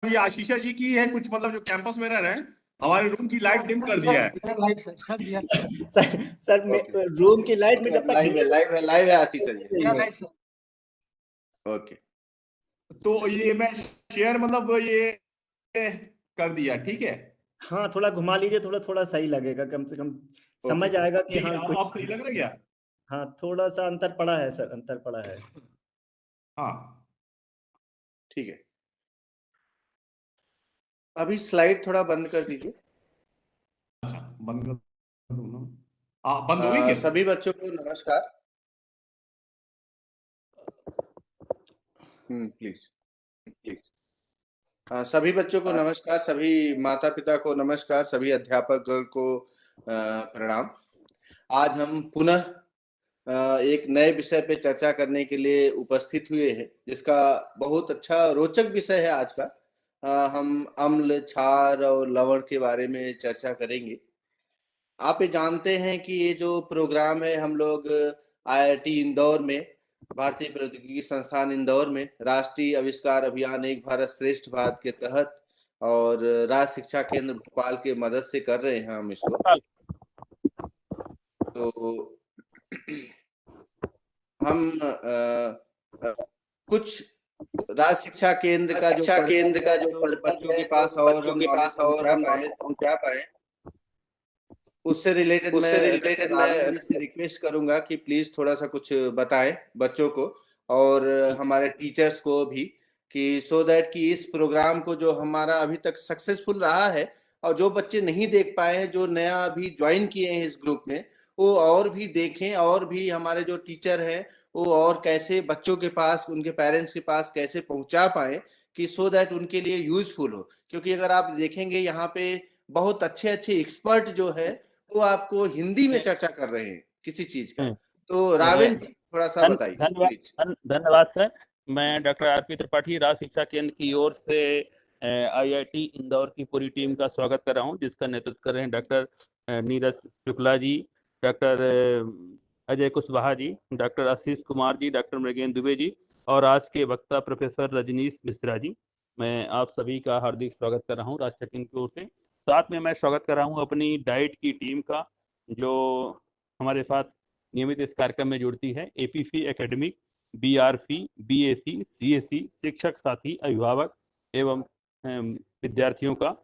ये आशीषा जी की है कुछ, मतलब जो कैंपस में रह रहे हैं, हमारे रूम की लाइट डिम कर दिया है। लाइव सर, सर दिया सर। सर ओके रूम की लाइट में जब तक लाइव है आशीषा जी। क्या लाइव सर? ओके, तो ये मैं शेयर मतलब ये कर दिया, ठीक है। हाँ, थोड़ा घुमा लीजिए, थोड़ा थोड़ा सही लगेगा, कम से कम समझ आएगा कि ठीक हाँ है, कुछ। आप सही लग रहा है क्या? हाँ, थोड़ा सा अंतर पड़ा है सर, अंतर पड़ा है। हाँ ठीक है। अभी स्लाइड थोड़ा बंद कर दीजिए। अच्छा, बंद कर दूं ना? बंद हो गई क्या? सभी बच्चों को नमस्कार। Please please. सभी बच्चों को नमस्कार, सभी माता पिता को नमस्कार, सभी अध्यापक को प्रणाम। आज हम पुनः एक नए विषय पे चर्चा करने के लिए उपस्थित हुए हैं, जिसका बहुत अच्छा रोचक विषय है आज का। हम अम्ल, क्षार और लवण के बारे में चर्चा करेंगे। आप ये जानते हैं कि ये जो प्रोग्राम है, हम लोग आईआईटी इंदौर में, भारतीय प्रौद्योगिकी संस्थान इंदौर में राष्ट्रीय आविष्कार अभियान एक भारत श्रेष्ठ भारत के तहत और राज्य शिक्षा केंद्र भोपाल के मदद से कर रहे हैं हम इसको। तो हम कुछ राज्य शिक्षा केंद्र का जो पर्पज है, जो बच्चों के पास और हम नॉलेज पहुंचा पाए, उससे रिलेटेड मैं डॉक्टर रावेन जी से रिक्वेस्ट करूंगा कि प्लीज थोड़ा सा कुछ बताएं बच्चों को और हमारे टीचर्स को भी, कि सो दैट कि इस प्रोग्राम को जो हमारा अभी तक सक्सेसफुल रहा है, और जो बच्चे नहीं देख पाए हैं, जो नया अभी ज्वाइन किए हैं इस ग्रुप में, वो और भी देखें, और भी हमारे जो टीचर हैं वो और कैसे बच्चों के पास, उनके पेरेंट्स के पास कैसे पहुंचा पाए, कि सो दैट उनके लिए यूजफुल हो। क्योंकि अगर आप देखेंगे यहाँ पे बहुत अच्छे अच्छे एक्सपर्ट जो है वो आपको हिंदी में चर्चा कर रहे हैं किसी चीज का। तो रावेन जी थोड़ा सा बताइए प्लीज। धन्यवाद सर। मैं डॉक्टर आरपी त्रिपाठी, राज्य शिक्षा केंद्र की ओर से आईआईटी इंदौर की पूरी टीम का स्वागत कर रहा हूं, जिसका नेतृत्व कर रहे हैं doctor Neeraj Shukla ji, doctor Ajay Kushwaha ji, doctor Ashish Kumar ji, doctor Mrigendra Dubey ji और आज के वक्ता प्रोफेसर रजनीश मिश्रा जी। मैं आप सभी का हार्दिक स्वागत कर रहा हूँ राज्य शिक्षा केंद्र की ओर से। साथ में मैं स्वागत कर रहा हूँ अपनी डाइट की टीम का, जो हमारे साथ नियमित इस कार्यक्रम में जुड़ती है। APC academic, BRC, BAC, CSC, शिक्षक साथी, अभिभावक एवं विद्यार्थियों का,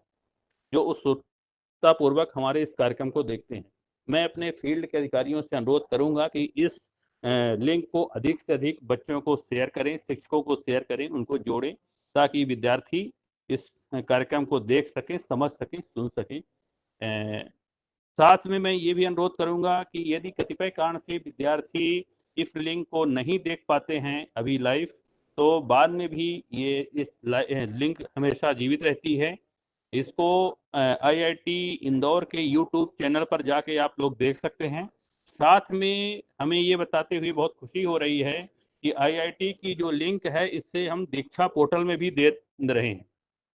जो उत्सुकतापूर्वक हमारे इस कार्यक्रम को देखते हैं। मैं अपने फील्ड के अधिकारियों से अनुरोध करूंगा कि इस लिंक को अधिक से अधिक बच्चों को शेयर करें, शिक्षकों को शेयर करें, उनको जोड़ें, ताकि विद्यार्थी इस कार्यक्रम को देख सकें, समझ सकें, सुन सकें। साथ में मैं ये भी अनुरोध करूंगा कि यदि कतिपय कारण से विद्यार्थी इस लिंक को नहीं देख पाते हैं अभी लाइव, तो बाद में भी ये इस लिंक हमेशा जीवित रहती है। इसको आईआईटी इंदौर के यूट्यूब चैनल पर जाके आप लोग देख सकते हैं। साथ में हमें ये बताते हुए बहुत खुशी हो रही है कि आईआईटी की जो लिंक है, इससे हम दीक्षा पोर्टल में भी दे रहे हैं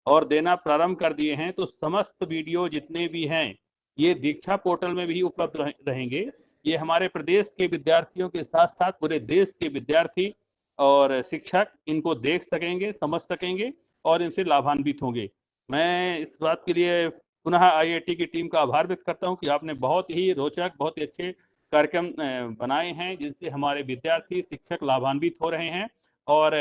और देना प्रारंभ कर दिए हैं। तो समस्त वीडियो जितने भी हैं ये दीक्षा पोर्टल में भी उपलब्ध रहेंगे। ये हमारे प्रदेश के विद्यार्थियों के साथ साथ पूरे देश के विद्यार्थी और शिक्षक इनको देख सकेंगे, समझ सकेंगे और इनसे लाभान्वित होंगे। मैं इस बात के लिए पुनः आईआईटी की टीम का आभार व्यक्त करता हूं कि आपने बहुत ही रोचक, बहुत ही अच्छे कार्यक्रम बनाए हैं, जिससे हमारे विद्यार्थी, शिक्षक लाभान्वित हो रहे हैं। और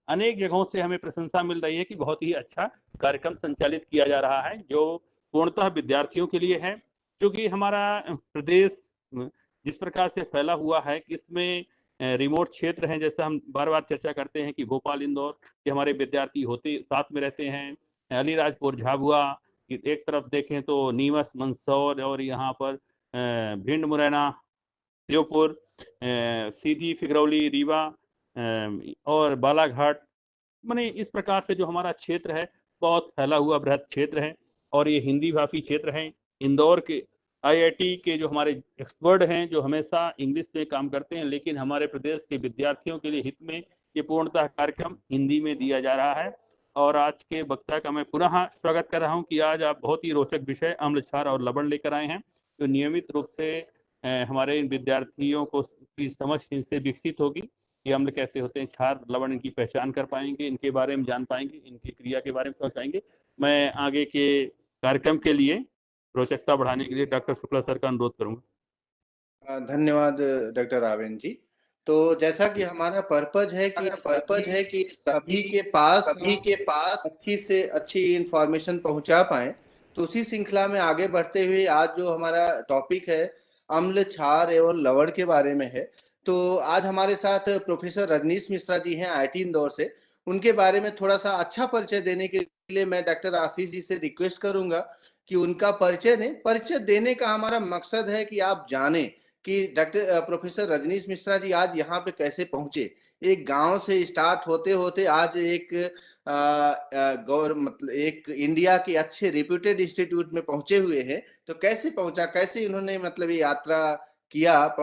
अनेक जगहों से हमें प्रशंसा मिल रही है कि बहुत ही अच्छा कार्यक्रम संचालित किया जा रहा है, जो पूर्णतः विद्यार्थियों के लिए है। क्योंकि हमारा प्रदेश जिस प्रकार से फैला हुआ है कि इसमें रिमोट क्षेत्र हैं, जैसे हम बार बार चर्चा करते हैं कि भोपाल, इंदौर के हमारे विद्यार्थी होते साथ में रहते हैं, अलीराजपुर, झाबुआ, एक तरफ देखें तो नीमच, मंदसौर और यहाँ पर भिंड, मुरैना, श्योपुर, सीधी, फिगरौली, रीवा और बालाघाट। माने इस प्रकार से जो हमारा क्षेत्र है बहुत फैला हुआ बृहद क्षेत्र है और ये हिंदी भाषी क्षेत्र है। इंदौर के आईआईटी के जो हमारे एक्सपर्ट हैं, जो हमेशा इंग्लिश में काम करते हैं, लेकिन हमारे प्रदेश के विद्यार्थियों के लिए हित में ये पूर्णतः कार्यक्रम हिंदी में दिया जा रहा है। और आज के वक्ता का मैं पुनः स्वागत कर रहा हूं कि आज आप बहुत ही रोचक विषय अम्ल, क्षार और लवण लेकर आए हैं, जो नियमित रूप से हमारे इन विद्यार्थियों को की समझ इनसे विकसित होगी। ये अम्ल कैसे होते हैं, क्षार लवण इनकी पहचान कर पाएंगे, इनके बारे में जान पाएंगे, इनकी क्रिया के बारे में समझ पाएंगे। मैं आगे के कार्यक्रम के लिए रोचकता बढ़ाने के लिए डॉक्टर शुक्ला सर का अनुरोध करूंगा। धन्यवाद डॉक्टर रावेन जी। तो जैसा कि हमारा पर्पज है कि सभी के पास अच्छी से अच्छी इंफॉर्मेशन पहुंचा पाए, तो उसी श्रृंखला में आगे बढ़ते हुए आज जो हमारा टॉपिक है अम्ल, क्षार एवं लवण के बारे में है। तो आज हमारे साथ प्रोफेसर रजनीश मिश्रा जी हैं IIT इंदौर से। उनके बारे में थोड़ा सा अच्छा परिचय देने के लिए मैं डॉक्टर आशीष जी से रिक्वेस्ट करूंगा कि उनका परिचय दें। परिचय देने का हमारा मकसद है कि आप जानें कि डॉक्टर प्रोफेसर रजनीश मिश्रा जी आज यहाँ पे कैसे पहुंचे। एक गांव से स्टार्ट होते होते आज एक मतलब एक इंडिया के अच्छे रेप्यूटेड इंस्टीट्यूट में पहुंचे हुए हैं। तो कैसे पहुंचा, कैसे इन्होंने मतलब ये यात्रा किया,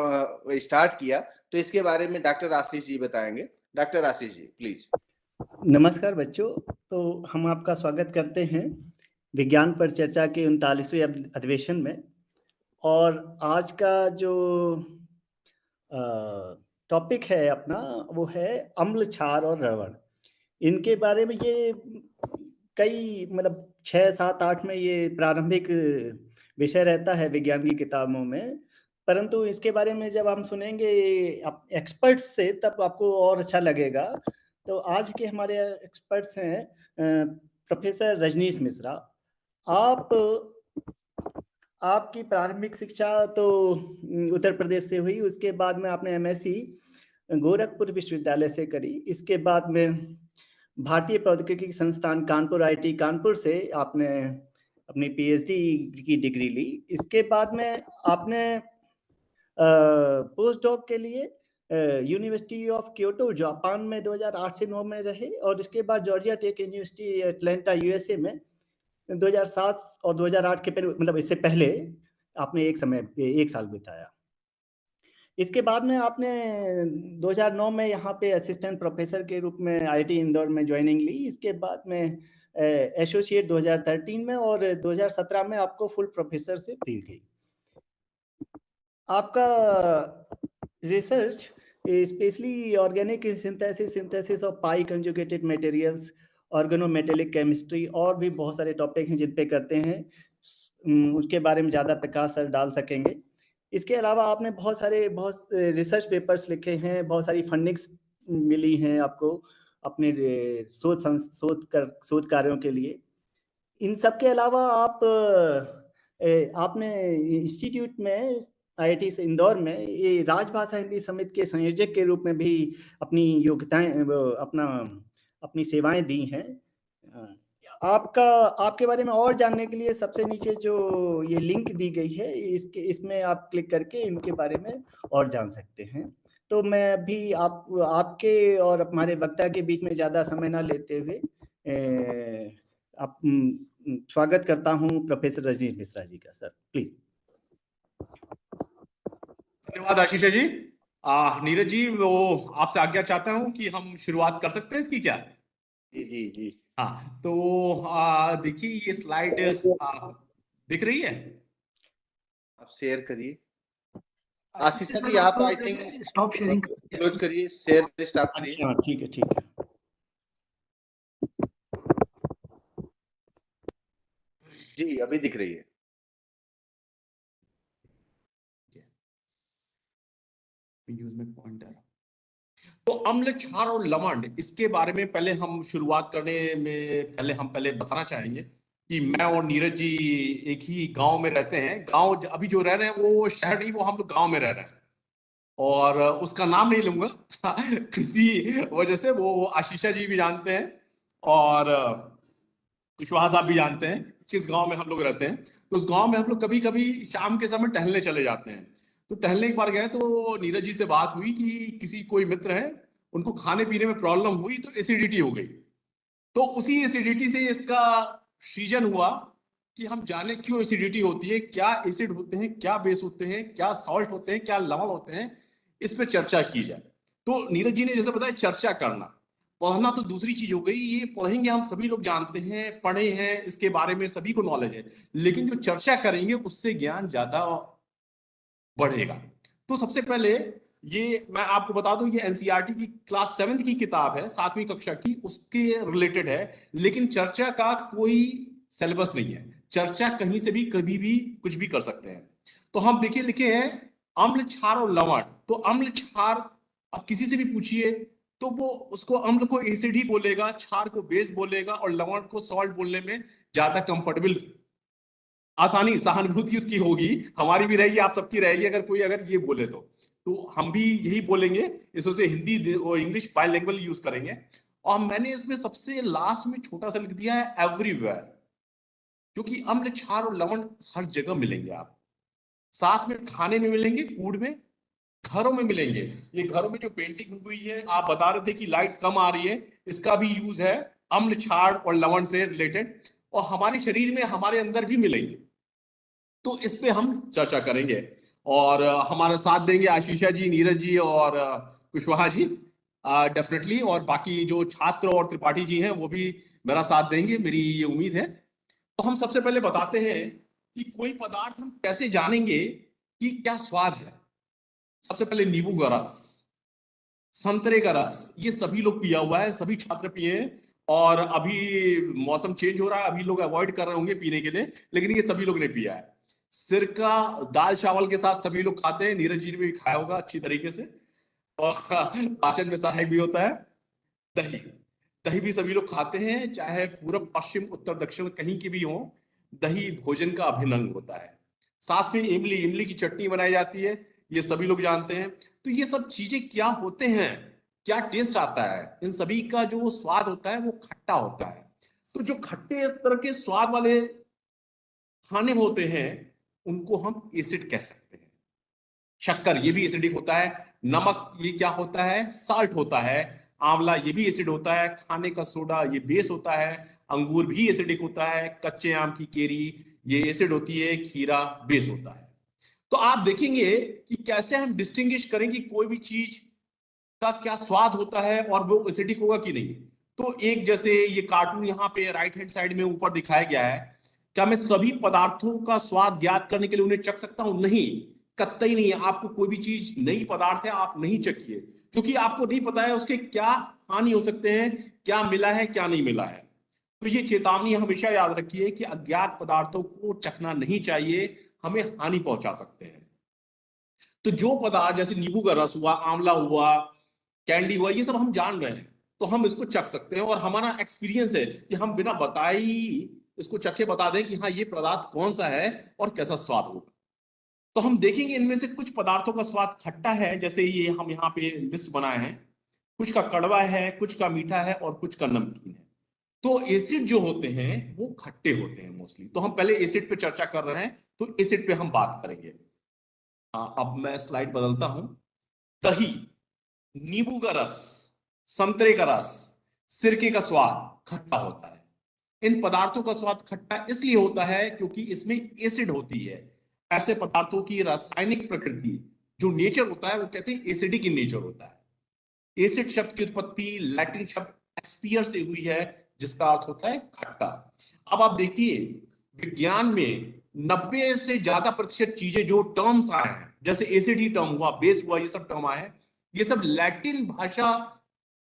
स्टार्ट किया, तो इसके बारे में डॉक्टर आशीष जी बताएंगे। Doctor Ashish ji please. नमस्कार बच्चों, तो हम आपका स्वागत करते हैं विज्ञान पर चर्चा के 39वें अधिवेशन में। और आज का जो टॉपिक है अपना वो है अम्ल, क्षार और लवण। इनके बारे में ये कई मतलब 6, 7, 8 में ये प्रारंभिक विषय रहता है विज्ञान की किताबों में, परंतु इसके बारे में जब हम सुनेंगे एक्सपर्ट्स से तब आपको और अच्छा लगेगा। तो आज के हमारे एक्सपर्ट्स हैं प्रोफेसर रजनीश मिश्रा। आपकी प्रारंभिक शिक्षा तो उत्तर प्रदेश से हुई, उसके बाद में आपने MSc गोरखपुर विश्वविद्यालय से करी। इसके बाद में भारतीय प्रौद्योगिकी संस्थान कानपुर IIT कानपुर से आपने अपनी PhD की डिग्री ली। इसके बाद में आपने पोस्ट डॉक के लिए यूनिवर्सिटी ऑफ क्योटो जापान में 2008 से 9 में रहे, और इसके बाद Georgia Tech University Atlanta USA में 2007 और 2008 के मतलब इससे पहले आपने एक साल बिताया। इसके बाद में आपने 2009 में यहाँ पे असिस्टेंट प्रोफेसर के रूप में IIT इंदौर में ज्वाइनिंग ली। इसके बाद में एसोसिएट 2013 में, और 2017 में आपको फुल प्रोफेसरशिप दी गई। आपका research specially organic synthesis of pi conjugated materials, organometallic chemistry, और भी बहुत सारे टॉपिक हैं जिन पे करते हैं, उसके बारे में ज़्यादा प्रकाश सर डाल सकेंगे। इसके अलावा आपने बहुत रिसर्च पेपर्स लिखे हैं, बहुत सारी फंडिंग्स मिली हैं आपको अपने शोध कार्यों के लिए। इन सब के अलावा आपने इंस्टीट्यूट में IIT से इंदौर में ये राजभाषा हिंदी समिति के संयोजक के रूप में भी अपनी योग्यताएं अपनी सेवाएं दी हैं। आपके बारे में और जानने के लिए सबसे नीचे जो ये लिंक दी गई है इसमें आप क्लिक करके इनके बारे में और जान सकते हैं। तो मैं अभी आपके और हमारे वक्ता के बीच में ज़्यादा समय ना लेते हुए स्वागत करता हूं प्रोफेसर रजनीश मिश्रा जी का। Sir please. धन्यवाद आशीष जी। नीरज जी, वो आपसे आज्ञा चाहता हूं कि हम शुरुआत कर सकते हैं इसकी क्या? जी जी जी। हाँ, तो देखिए ये स्लाइड दिख रही है? आप शेयर करिए। आशीष जी आप I think stop sharing close करिए, शेयर स्टॉप करिए। अच्छा ठीक है। जी अभी दिख रही है। यूज में पॉइंटर। तो अम्ल, क्षार और लवण, इसके बारे में पहले हम शुरुआत करने में पहले बताना चाहेंगे कि मैं और नीरज जी एक ही गांव में रहते हैं। गांव अभी जो रह रहे हैं वो शहर नहीं, वो हम लोग गांव में रह रहे हैं, और उसका नाम नहीं लूंगा किसी वजह से। वो आशीषा जी भी जानते हैं और कुशवाहा साहब भी जानते हैं किस गांव में हम लोग रहते हैं। तो उस गांव में हम लोग कभी कभी शाम के समय टहलने चले जाते हैं। तो टहलने एक बार गए तो नीरज जी से बात हुई कि किसी कोई मित्र है, उनको खाने पीने में प्रॉब्लम हुई तो एसिडिटी हो गई। तो उसी एसिडिटी से इसका सृजन हुआ कि हम जाने क्यों एसिडिटी होती है, क्या एसिड होते हैं, क्या बेस होते हैं, क्या सॉल्ट होते हैं, क्या लवण होते हैं, इस पर चर्चा की जाए। तो नीरज जी ने जैसे बताया चर्चा करना, पढ़ना तो दूसरी चीज हो गई। ये पढ़ेंगे हम सभी लोग जानते हैं, पढ़े हैं, इसके बारे में सभी को नॉलेज है, लेकिन जो चर्चा करेंगे उससे ज्ञान ज्यादा बढ़ेगा। तो सबसे पहले ये मैं आपको बता दूं, ये एनसीईआरटी की क्लास 7th की किताब है, 7वीं कक्षा की, उसके रिलेटेड है, लेकिन चर्चा का कोई सिलेबस नहीं है। चर्चा कहीं से भी कभी भी कुछ भी कर सकते हैं। तो हम देखिए लिखे हैं अम्ल, क्षार और लवण। तो अम्ल क्षार अब किसी से भी पूछिए तो वो उसको अम्ल को एसिड ही बोलेगा, क्षार को बेस बोलेगा और लवण को सॉल्ट बोलने में ज्यादा कंफर्टेबल, आसानी, सहानुभूति उसकी होगी, हमारी भी रहेगी, आप सबकी रहेगी अगर कोई अगर ये बोले तो हम भी यही बोलेंगे। इसमें से हिंदी और इंग्लिश बाइलिंगुअल यूज करेंगे। और मैंने इसमें सबसे लास्ट में छोटा सा लिख दिया है एवरीवेयर, क्योंकि अम्ल, क्षार और लवण हर जगह मिलेंगे। आप साथ में खाने में मिलेंगे, फूड में, घरों में मिलेंगे। ये घरों में जो पेंटिंग हुई है, आप बता रहे थे कि लाइट कम आ रही है, इसका भी यूज है अम्ल, क्षार और लवण से रिलेटेड, और हमारे शरीर में, हमारे अंदर भी मिलेंगे। तो इस पे हम चर्चा करेंगे और हमारा साथ देंगे आशीषा जी, नीरज जी और कुशवाहा जी डेफिनेटली, और बाकी जो छात्र और त्रिपाठी जी हैं वो भी मेरा साथ देंगे, मेरी ये उम्मीद है। तो हम सबसे पहले बताते हैं कि कोई पदार्थ हम कैसे जानेंगे कि क्या स्वाद है। सबसे पहले नींबू का रस, संतरे का रस, ये सभी लोग पिया हुआ है, सभी छात्र पिए हैं। और अभी मौसम चेंज हो रहा है, अभी लोग अवॉइड कर रहे होंगे पीने के लिए, लेकिन ये सभी लोग ने पिया है। सिरका दाल चावल के साथ सभी लोग खाते हैं, नीरज जी ने भी खाया होगा अच्छी तरीके से, और पाचन में सहायक भी होता है। दही, दही भी सभी लोग खाते हैं, चाहे पूर्व, पश्चिम, उत्तर, दक्षिण कहीं के भी हो, दही भोजन का अभिन्न अंग होता है। साथ में इमली, इमली की चटनी बनाई जाती है, ये सभी लोग जानते हैं। तो ये सब चीजें क्या होते हैं, क्या टेस्ट आता है, इन सभी का जो स्वाद होता है वो खट्टा होता है। तो जो खट्टे तरह के स्वाद वाले खाने होते हैं उनको हम एसिड कह सकते हैं। शक्कर, ये भी एसिडिक होता है। नमक, ये क्या होता है, साल्ट होता है। आंवला, ये भी एसिड होता है। खाने का सोडा, ये बेस होता है। अंगूर भी एसिडिक होता है। कच्चे आम की केरी, ये एसिड होती है। खीरा बेस होता है। तो आप देखेंगे कि कैसे हम डिस्टिंग्विश करें कि कोई भी चीज का क्या स्वाद होता है और वो एसिडिक होगा कि नहीं। तो एक जैसे ये कार्टून यहाँ पे राइट हैंड साइड में ऊपर दिखाया गया है, क्या मैं सभी पदार्थों का स्वाद ज्ञात करने के लिए उन्हें चख सकता हूं? नहीं, कतई नहीं है। आपको कोई भी चीज, नई पदार्थ है, आप नहीं चखिए, क्योंकि आपको नहीं पता है उसके क्या हानि हो सकते हैं, क्या मिला है, क्या नहीं मिला है। तो ये चेतावनी हमेशा याद रखिए कि अज्ञात पदार्थों को चखना नहीं चाहिए, हमें हानि पहुंचा सकते हैं। तो जो पदार्थ जैसे नींबू का रस हुआ, आंवला हुआ, कैंडी हुआ, ये सब हम जान रहे हैं तो हम इसको चख सकते हैं। और हमारा एक्सपीरियंस है कि हम बिना बताए ही इसको चखे बता दें कि हाँ ये पदार्थ कौन सा है और कैसा स्वाद होगा। तो हम देखेंगे इनमें से कुछ पदार्थों का स्वाद खट्टा है, जैसे ये हम यहाँ पे लिस्ट बनाए हैं। कुछ का कड़वा है, कुछ का मीठा है और कुछ का नमकीन है। तो एसिड जो होते हैं वो खट्टे होते हैं मोस्टली। तो हम पहले एसिड पे चर्चा कर रहे हैं, तो एसिड पे हम बात करेंगे। अब मैं स्लाइड बदलता हूं। दही, नींबू का रस, संतरे का रस, सिरके का स्वाद खट्टा होता है। इन पदार्थों का स्वाद खट्टा इसलिए होता है क्योंकि इसमें एसिड होती है। ऐसे पदार्थों की रासायनिक प्रकृति, जो नेचर होता है, वो कहते हैं एसिडिक इन नेचर होता है। एसिड शब्द की उत्पत्ति लैटिन शब्द एक्सपियर से हुई है, जिसका अर्थ होता है खट्टा। अब आप देखिए, विज्ञान में 90 से ज्यादा प्रतिशत चीजें जो टर्म्स आए हैं, जैसे एसिड ही टर्म हुआ, बेस हुआ, ये सब टर्म आए हैं, ये सब लैटिन भाषा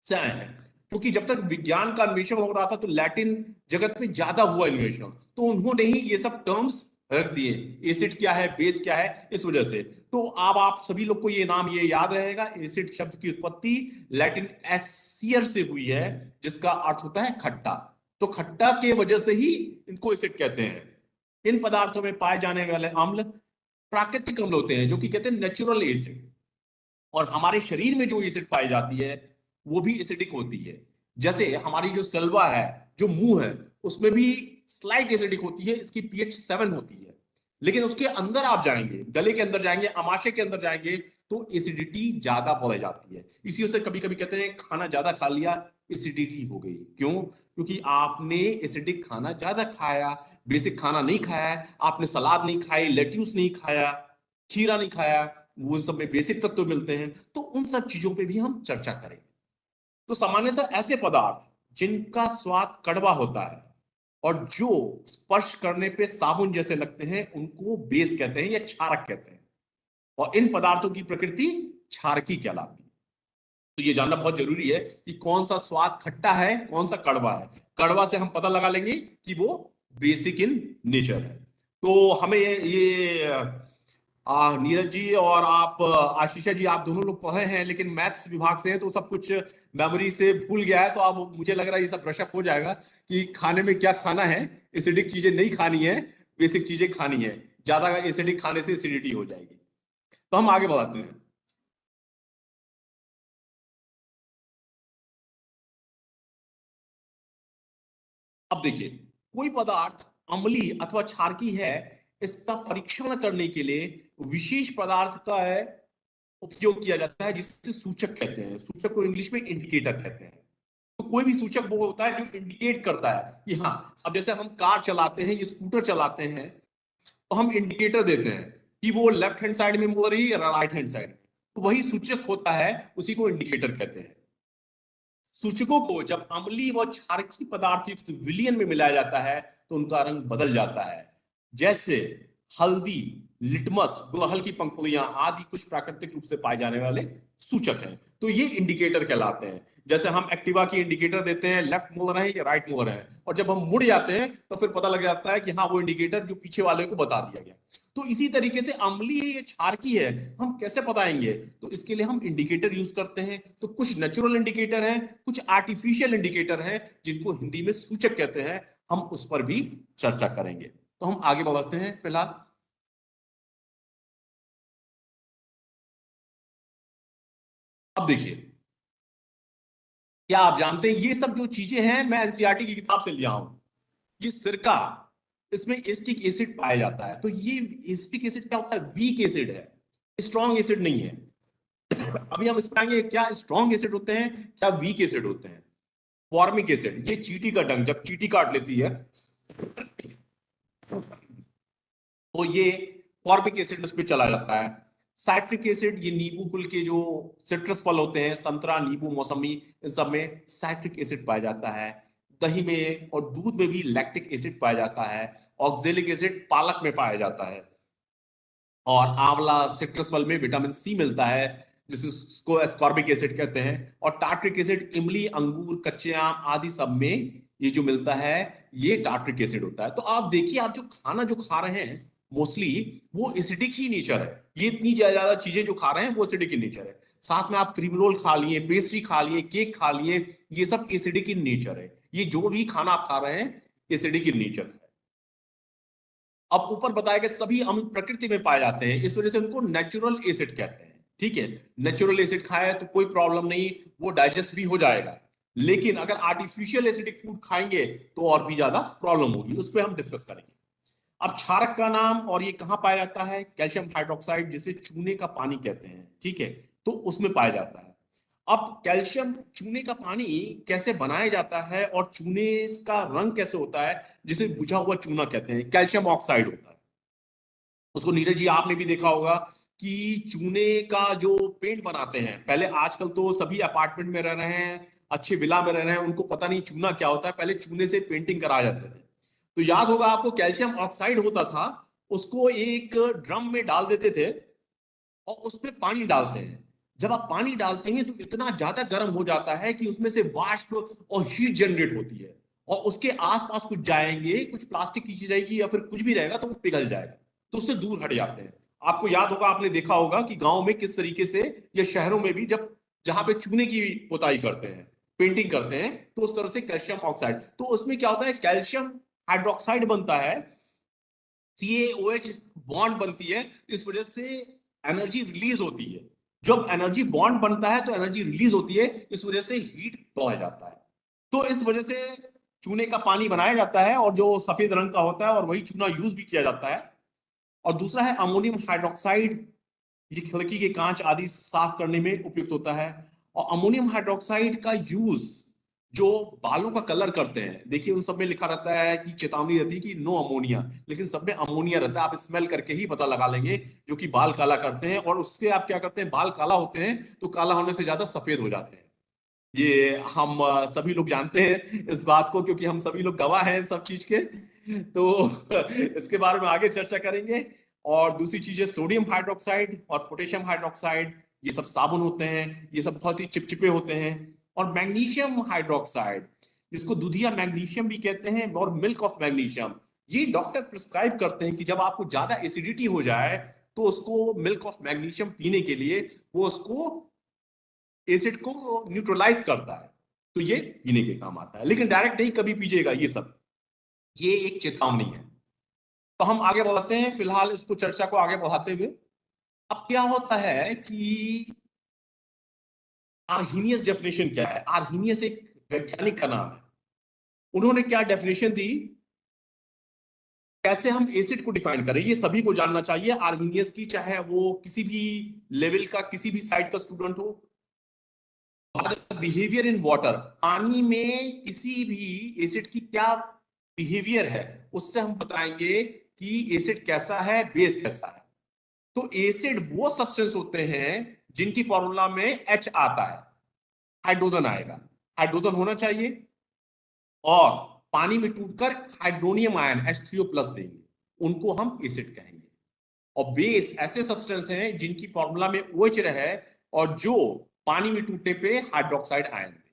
से आए हैं। क्योंकि जब तक विज्ञान का अन्वेषण हो रहा था तो लैटिन जगत में ज्यादा हुआ इन्वेषण, तो उन्होंने ही ये सब टर्म्स रख दिए, एसिड क्या है, बेस क्या है, इस वजह से। तो अब आप सभी लोग को ये नाम ये याद रहेगा, एसिड शब्द की उत्पत्ति लैटिन एसियर से हुई है, जिसका अर्थ होता है खट्टा। तो खट्टा के वजह से ही इनको एसिड कहते हैं। इन पदार्थों में पाए जाने वाले अम्ल प्राकृतिक अम्ल होते हैं, जो कि कहते हैं नेचुरल एसिड। और हमारे शरीर में जो एसिड पाई जाती है वो भी एसिडिक होती है। जैसे हमारी जो सलवा है, जो मुंह है, उसमें भी स्लाइट एसिडिक होती है, इसकी pH 7 होती है। लेकिन उसके अंदर आप जाएंगे, गले के अंदर जाएंगे, आमाशय के अंदर जाएंगे, तो एसिडिटी ज्यादा बढ़ जाती है। इसी वजह से कभी कभी कहते हैं खाना ज्यादा खा लिया, एसिडिटी हो गई। क्यों? क्योंकि आपने एसिडिक खाना ज्यादा खाया, बेसिक खाना नहीं खाया है। आपने सलाद नहीं खाई, लेट्यूस नहीं खाया, खीरा नहीं खाया, वो उन सब में बेसिक तत्व मिलते हैं। तो उन सब चीजों पे भी हम चर्चा करेंगे। तो सामान्यतः ऐसे पदार्थ जिनका स्वाद कड़वा होता है और जो स्पर्श करने पे साबुन जैसे लगते हैं, उनको बेस कहते हैं या क्षारक कहते हैं। और इन पदार्थों की प्रकृति क्षारकी कहलाती है। तो ये जानना बहुत जरूरी है कि कौन सा स्वाद खट्टा है, कौन सा कड़वा है। कड़वा से हम पता लगा लेंगे कि वो बेसिक इन नेचर है। तो हमें ये नीरज जी और आप आशीषा जी, आप दोनों लोग पढ़े हैं लेकिन मैथ्स विभाग से हैं, तो सब कुछ मेमोरी से भूल गया है। तो अब मुझे लग रहा है ये सब ब्रशअप हो जाएगा कि खाने में क्या खाना है, एसिडिक चीजें नहीं खानी है, बेसिक चीजें खानी है। ज्यादा एसिडिक खाने से एसिडिटी हो जाएगी। तो हम आगे बढ़ाते हैं। अब देखिए, कोई पदार्थ अम्लीय अथवा क्षारकी है, इसका परीक्षण करने के लिए विशेष पदार्थ का उपयोग किया जाता है जिसे सूचक कहते हैं। सूचक को इंग्लिश में इंडिकेटर कहते हैं। तो कोई भी सूचक वो होता है जो इंडिकेट करता है कि हाँ, अब जैसे हम कार चलाते हैं, स्कूटर चलाते हैं, तो हम इंडिकेटर देते हैं कि वो लेफ्ट हैंड साइड में मुड़ रही है या राइट हैंड साइड। तो वही सूचक होता है, उसी को इंडिकेटर कहते हैं। सूचकों को जब अम्लीय व क्षारकीय पदार्थ युक्त विलयन में मिलाया जाता है तो उनका रंग बदल जाता है। जैसे हल्दी, लिटमस, गुलहल की पंखुड़ियां आदि कुछ प्राकृतिक रूप से पाए जाने वाले सूचक हैं। तो ये इंडिकेटर कहलाते हैं। जैसे हम एक्टिवा की इंडिकेटर देते हैं, लेफ्ट मुड़ रहे हैं या राइट मुड़ रहे हैं, और जब हम मुड़ जाते हैं तो फिर पता लग जाता है कि हाँ, वो इंडिकेटर जो पीछे वाले को बता दिया गया। तो इसी तरीके से अम्लीय या क्षारकीय है, हम कैसे बताएंगे? तो इसके लिए हम इंडिकेटर यूज करते हैं। तो कुछ नेचुरल इंडिकेटर हैं, कुछ आर्टिफिशियल इंडिकेटर हैं, जिनको हिंदी में सूचक कहते हैं। हम उस पर भी चर्चा करेंगे। तो हम आगे बढ़ते हैं। फिलहाल अब देखिए, क्या आप जानते हैं ये सब जो चीजें हैं मैं एनसीईआरटी की किताब से लिया हूं। ये सिरका, इसमें एसिटिक एसिड पाया जाता है। तो ये एसिटिक एसिड क्या होता है? वीक एसिड है, स्ट्रॉन्ग एसिड नहीं है। अभी हम इसमें आएंगे क्या स्ट्रॉन्ग एसिड होते हैं, क्या वीक एसिड होते हैं। फॉर्मिक एसिड, ये चींटी का डंक जब चींटी काट लेती है तो ये फॉर्मिक एसिड उस पर चला जाता है। साइट्रिक एसिड, ये नींबू कुल के जो सिट्रस फल होते हैं, संतरा, नींबू, मौसमी, इन सब में साइट्रिक एसिड पाया जाता है। दही में और दूध में भी लैक्टिक एसिड पाया जाता है। ऑक्जेलिक एसिड पालक में पाया जाता है। और आंवला, सिट्रस फल में विटामिन सी मिलता है, जिसको एस्कॉर्बिक एसिड कहते हैं। और टार्ट्रिक एसिड इमली, अंगूर, कच्चे आम आदि सब में ये जो मिलता है, ये टार्ट्रिक एसिड होता है। तो आप देखिए, आप जो खाना जो खा रहे हैं मोस्टली वो एसिडिक ही नेचर है। ये इतनी ज्यादा चीजें जो खा रहे हैं वो एसिडिक इन नेचर है। साथ में आप क्रीम रोल खा लिए, पेस्ट्री खा लिए, केक खा लिए, ये सब एसिडिक इन नेचर है। ये जो भी खाना आप खा रहे हैं एसिडिक इन नेचर है। अब ऊपर बताए गए सभी अम्ल प्रकृति में पाए जाते हैं, इस वजह से उनको नेचुरल एसिड कहते हैं। ठीक है, नेचुरल एसिड खाया तो कोई प्रॉब्लम नहीं, वो डाइजेस्ट भी हो जाएगा। लेकिन अगर आर्टिफिशियल एसिडिक फूड खाएंगे तो और भी ज्यादा प्रॉब्लम होगी, उस पर हम डिस्कस करेंगे। अब क्षारक का नाम और ये कहां पाया जाता है? कैल्शियम हाइड्रोक्साइड, जिसे चूने का पानी कहते हैं, ठीक है, तो उसमें पाया जाता है। अब कैल्शियम चूने का पानी कैसे बनाया जाता है और चूने का रंग कैसे होता है, जिसे बुझा हुआ चूना कहते हैं, कैल्शियम ऑक्साइड होता है। उसको नीरज जी आपने भी देखा होगा कि चूने का जो पेंट बनाते हैं, पहले, आजकल तो सभी अपार्टमेंट में रह रहे हैं, अच्छे विला में रह रहे हैं, उनको पता नहीं चूना क्या होता है। पहले चूने से पेंटिंग करा जाते थे। तो याद होगा आपको, कैल्शियम ऑक्साइड होता था, उसको एक ड्रम में डाल देते थे और उसमें पानी डालते हैं। जब आप पानी डालते हैं तो इतना ज्यादा गर्म हो जाता है कि उसमें से वाष्प और हीट जनरेट होती है, और उसके आसपास कुछ जाएंगे, कुछ प्लास्टिक की चीज जाएगी या फिर कुछ भी रहेगा तो वो पिघल जाएगा, तो उससे दूर हट जाते हैं। आपको याद होगा, आपने देखा होगा कि गांव में किस तरीके से, या शहरों में भी, जब जहां पे चूने की पोताई करते हैं, पेंटिंग करते हैं, तो उस तरह से कैल्शियम ऑक्साइड, तो उसमें क्या होता है, कैल्शियम हाइड्रोक्साइड बनता है, CaOH बॉन्ड बनती है, इस वजह से एनर्जी रिलीज होती है। जब एनर्जी बॉन्ड बनता है तो एनर्जी रिलीज होती है, इस वजह से हीट बढ़ जाता है। तो इस वजह से चूने का पानी बनाया जाता है, और जो सफेद रंग का होता है, और वही चूना यूज भी किया जाता है। और दूसरा है अमोनियम हाइड्रोक्साइड, ये खिड़की के कांच आदि साफ करने में उपयुक्त होता है। और अमोनियम हाइड्रोक्साइड का यूज जो बालों का कलर करते हैं, देखिए उन सब में लिखा रहता है कि चेतावनी रहती है कि नो अमोनिया, लेकिन सब में अमोनिया रहता है। आप स्मेल करके ही पता लगा लेंगे, जो कि बाल काला करते हैं। और उससे आप क्या करते हैं, बाल काला होते हैं तो काला होने से ज्यादा सफेद हो जाते हैं। ये हम सभी लोग जानते हैं इस बात को, क्योंकि हम सभी लोग गवाह हैं सब चीज के। तो इसके बारे में आगे चर्चा करेंगे। और दूसरी चीज है सोडियम हाइड्रोक्साइड और पोटेशियम हाइड्रोक्साइड, ये सब साबुन होते हैं, ये सब बहुत ही चिपचिपे होते हैं। और मैग्नीशियम हाइड्रोक्साइड, जिसको दूधिया मैग्नीशियम भी कहते हैं, और मिल्क ऑफ मैग्नीशियम, ये डॉक्टर प्रिस्क्राइब करते हैं कि जब आपको ज्यादा एसिडिटी हो जाए तो उसको मिल्क ऑफ मैग्नीशियम पीने के लिए वो उसको एसिड को न्यूट्रलाइज करता है, तो ये पीने के काम आता है। लेकिन डायरेक्ट नहीं कभी पीजिएगा ये सब, ये एक चेतावनी है। तो हम आगे बढ़ते हैं, फिलहाल इसको चर्चा को आगे बढ़ाते हुए। अब क्या होता है कि आर्हीनियस डेफिनेशन क्या है? आर्हीनियस एक वैज्ञानिक का नाम है। उन्होंने क्या डेफिनेशन दी, कैसे हम एसिड को डिफाइन करें, ये सभी को जानना चाहिए आर्हीनियस की, चाहे वो किसी भी लेवल का, किसी भी साइड का स्टूडेंट हो। बिहेवियर इन वाटर, पानी में किसी भी एसिड की क्या बिहेवियर है, उससे हम बताएंगे कि एसिड कैसा है, बेस कैसा है। तो एसिड वो सब्सटेंस होते हैं जिनकी फॉर्मूला में H आता है, हाइड्रोजन आएगा, हाइड्रोजन होना चाहिए, और पानी में टूटकर हाइड्रोनियम आयन H3O+ देंगे, उनको हम एसिड कहेंगे। और बेस ऐसे सब्सटेंस हैं जिनकी फॉर्मूला में OH रहे और जो पानी में टूटने पे हाइड्रोक्साइड आयन दे।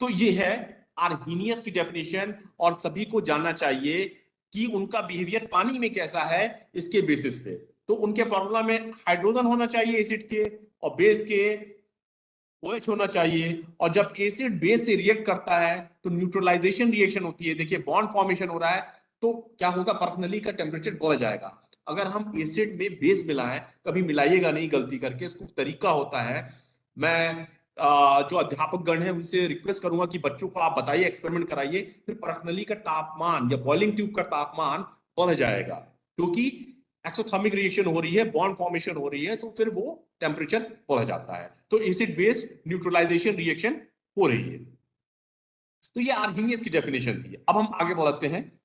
तो ये है आर्हीनियस की डेफिनेशन, और सभी को जानना चाहिए कि उनका बिहेवियर पानी में कैसा है इसके बेसिस पे। तो उनके फॉर्मूला में हाइड्रोजन होना चाहिए एसिड के, और बेस के OH होना चाहिए। और जब एसिड बेस से रिएक्ट करता है तो न्यूट्रलाइजेशन रिएक्शन होती है, देखिए बॉन्ड फॉर्मेशन हो रहा है, तो क्या होगा, परफनली का टेम्परेचर बढ़ जाएगा। अगर हम एसिड में बेस मिलाएं, कभी मिलाइएगा नहीं गलती करके, इसको तरीका होता है। मैं जो अध्यापक गण है उनसे रिक्वेस्ट करूंगा कि बच्चों को आप बताइए, एक्सपेरिमेंट कराइए, फिर परखनली का तापमान या बॉइलिंग ट्यूब का तापमान बढ़ जाएगा, क्योंकि एक्सोथर्मिक रिएक्शन हो रही है, बॉन्ड फॉर्मेशन हो रही है, तो फिर वो टेम्परेचर बढ़ जाता है। तो एसिड बेस न्यूट्रलाइजेशन रिएक्शन हो रही है। तो ये आर्हीनियस की डेफिनेशन थी। अब हम आगे बढ़ते हैं।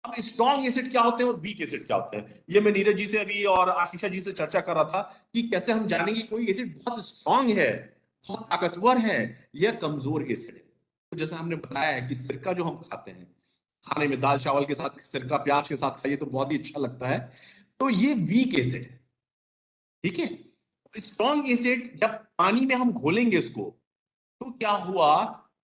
अब स्ट्रॉन्ग एसिड क्या होते हैं और वीक एसिड क्या होते हैं, ये मैं नीरज जी से अभी और आशीषा जी से चर्चा कर रहा था कि कैसे हम जानेंगे कोई एसिड बहुत स्ट्रॉन्ग है, बहुत ताकतवर है, या कमजोर एसिड है। तो जैसा हमने बताया है कि सिरका जो हम खाते हैं, खाने में दाल चावल के साथ सिरका प्याज के साथ खाइए तो बहुत ही अच्छा लगता है, तो ये वीक एसिड है, ठीक है। स्ट्रॉन्ग एसिड जब पानी में हम घोलेंगे इसको, तो क्या हुआ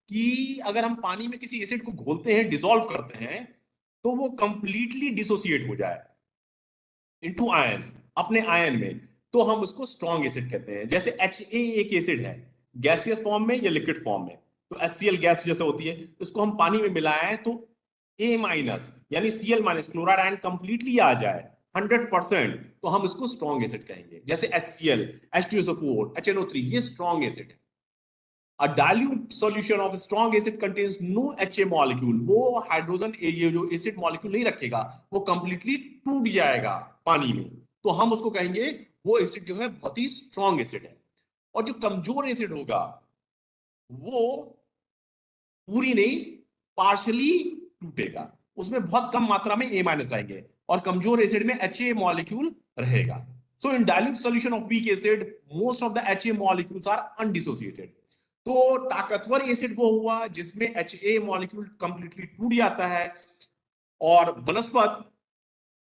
कि अगर हम पानी में किसी एसिड को घोलते हैं, डिसॉल्व करते हैं, तो वो कंप्लीटली डिसोसिएट हो जाए इनटू आयंस, अपने आयन में, तो हम उसको स्ट्रॉन्ग एसिड कहते हैं। जैसे HA एक एसिड है, गैसियस फॉर्म में या लिक्विड फॉर्म में, तो HCl गैस जैसे होती है, इसको हम पानी में मिलाएं तो A- यानी Cl- क्लोराइड आयन कंप्लीटली आ जाए 100%, तो हम इसको स्ट्रॉन्ग एसिड कहेंगे। जैसे HCl, H2SO4, HNO3, ये स्ट्रॉन्ग एसिड है। A dilute solution of a strong acid contains no HA molecule, वो हाइड्रोजन ये जो एसिड मॉलिक्यूल नहीं रखेगा, वो कंप्लीटली टूट जाएगा पानी में, तो हम उसको कहेंगे वो एसिड जो है बहुत ही स्ट्रॉन्ग एसिड है। और जो कमजोर एसिड होगा वो पूरी नहीं, पार्शली टूटेगा, उसमें बहुत कम मात्रा में A- रहेंगे, और कमजोर एसिड में HA मॉलिक्यूल रहेगा। So in dilute solution of weak acid, most of the HA molecules are undissociated. तो ताकतवर एसिड वो हुआ जिसमें HA मॉलिक्यूल कंप्लीटली टूट जाता है, और वनस्पत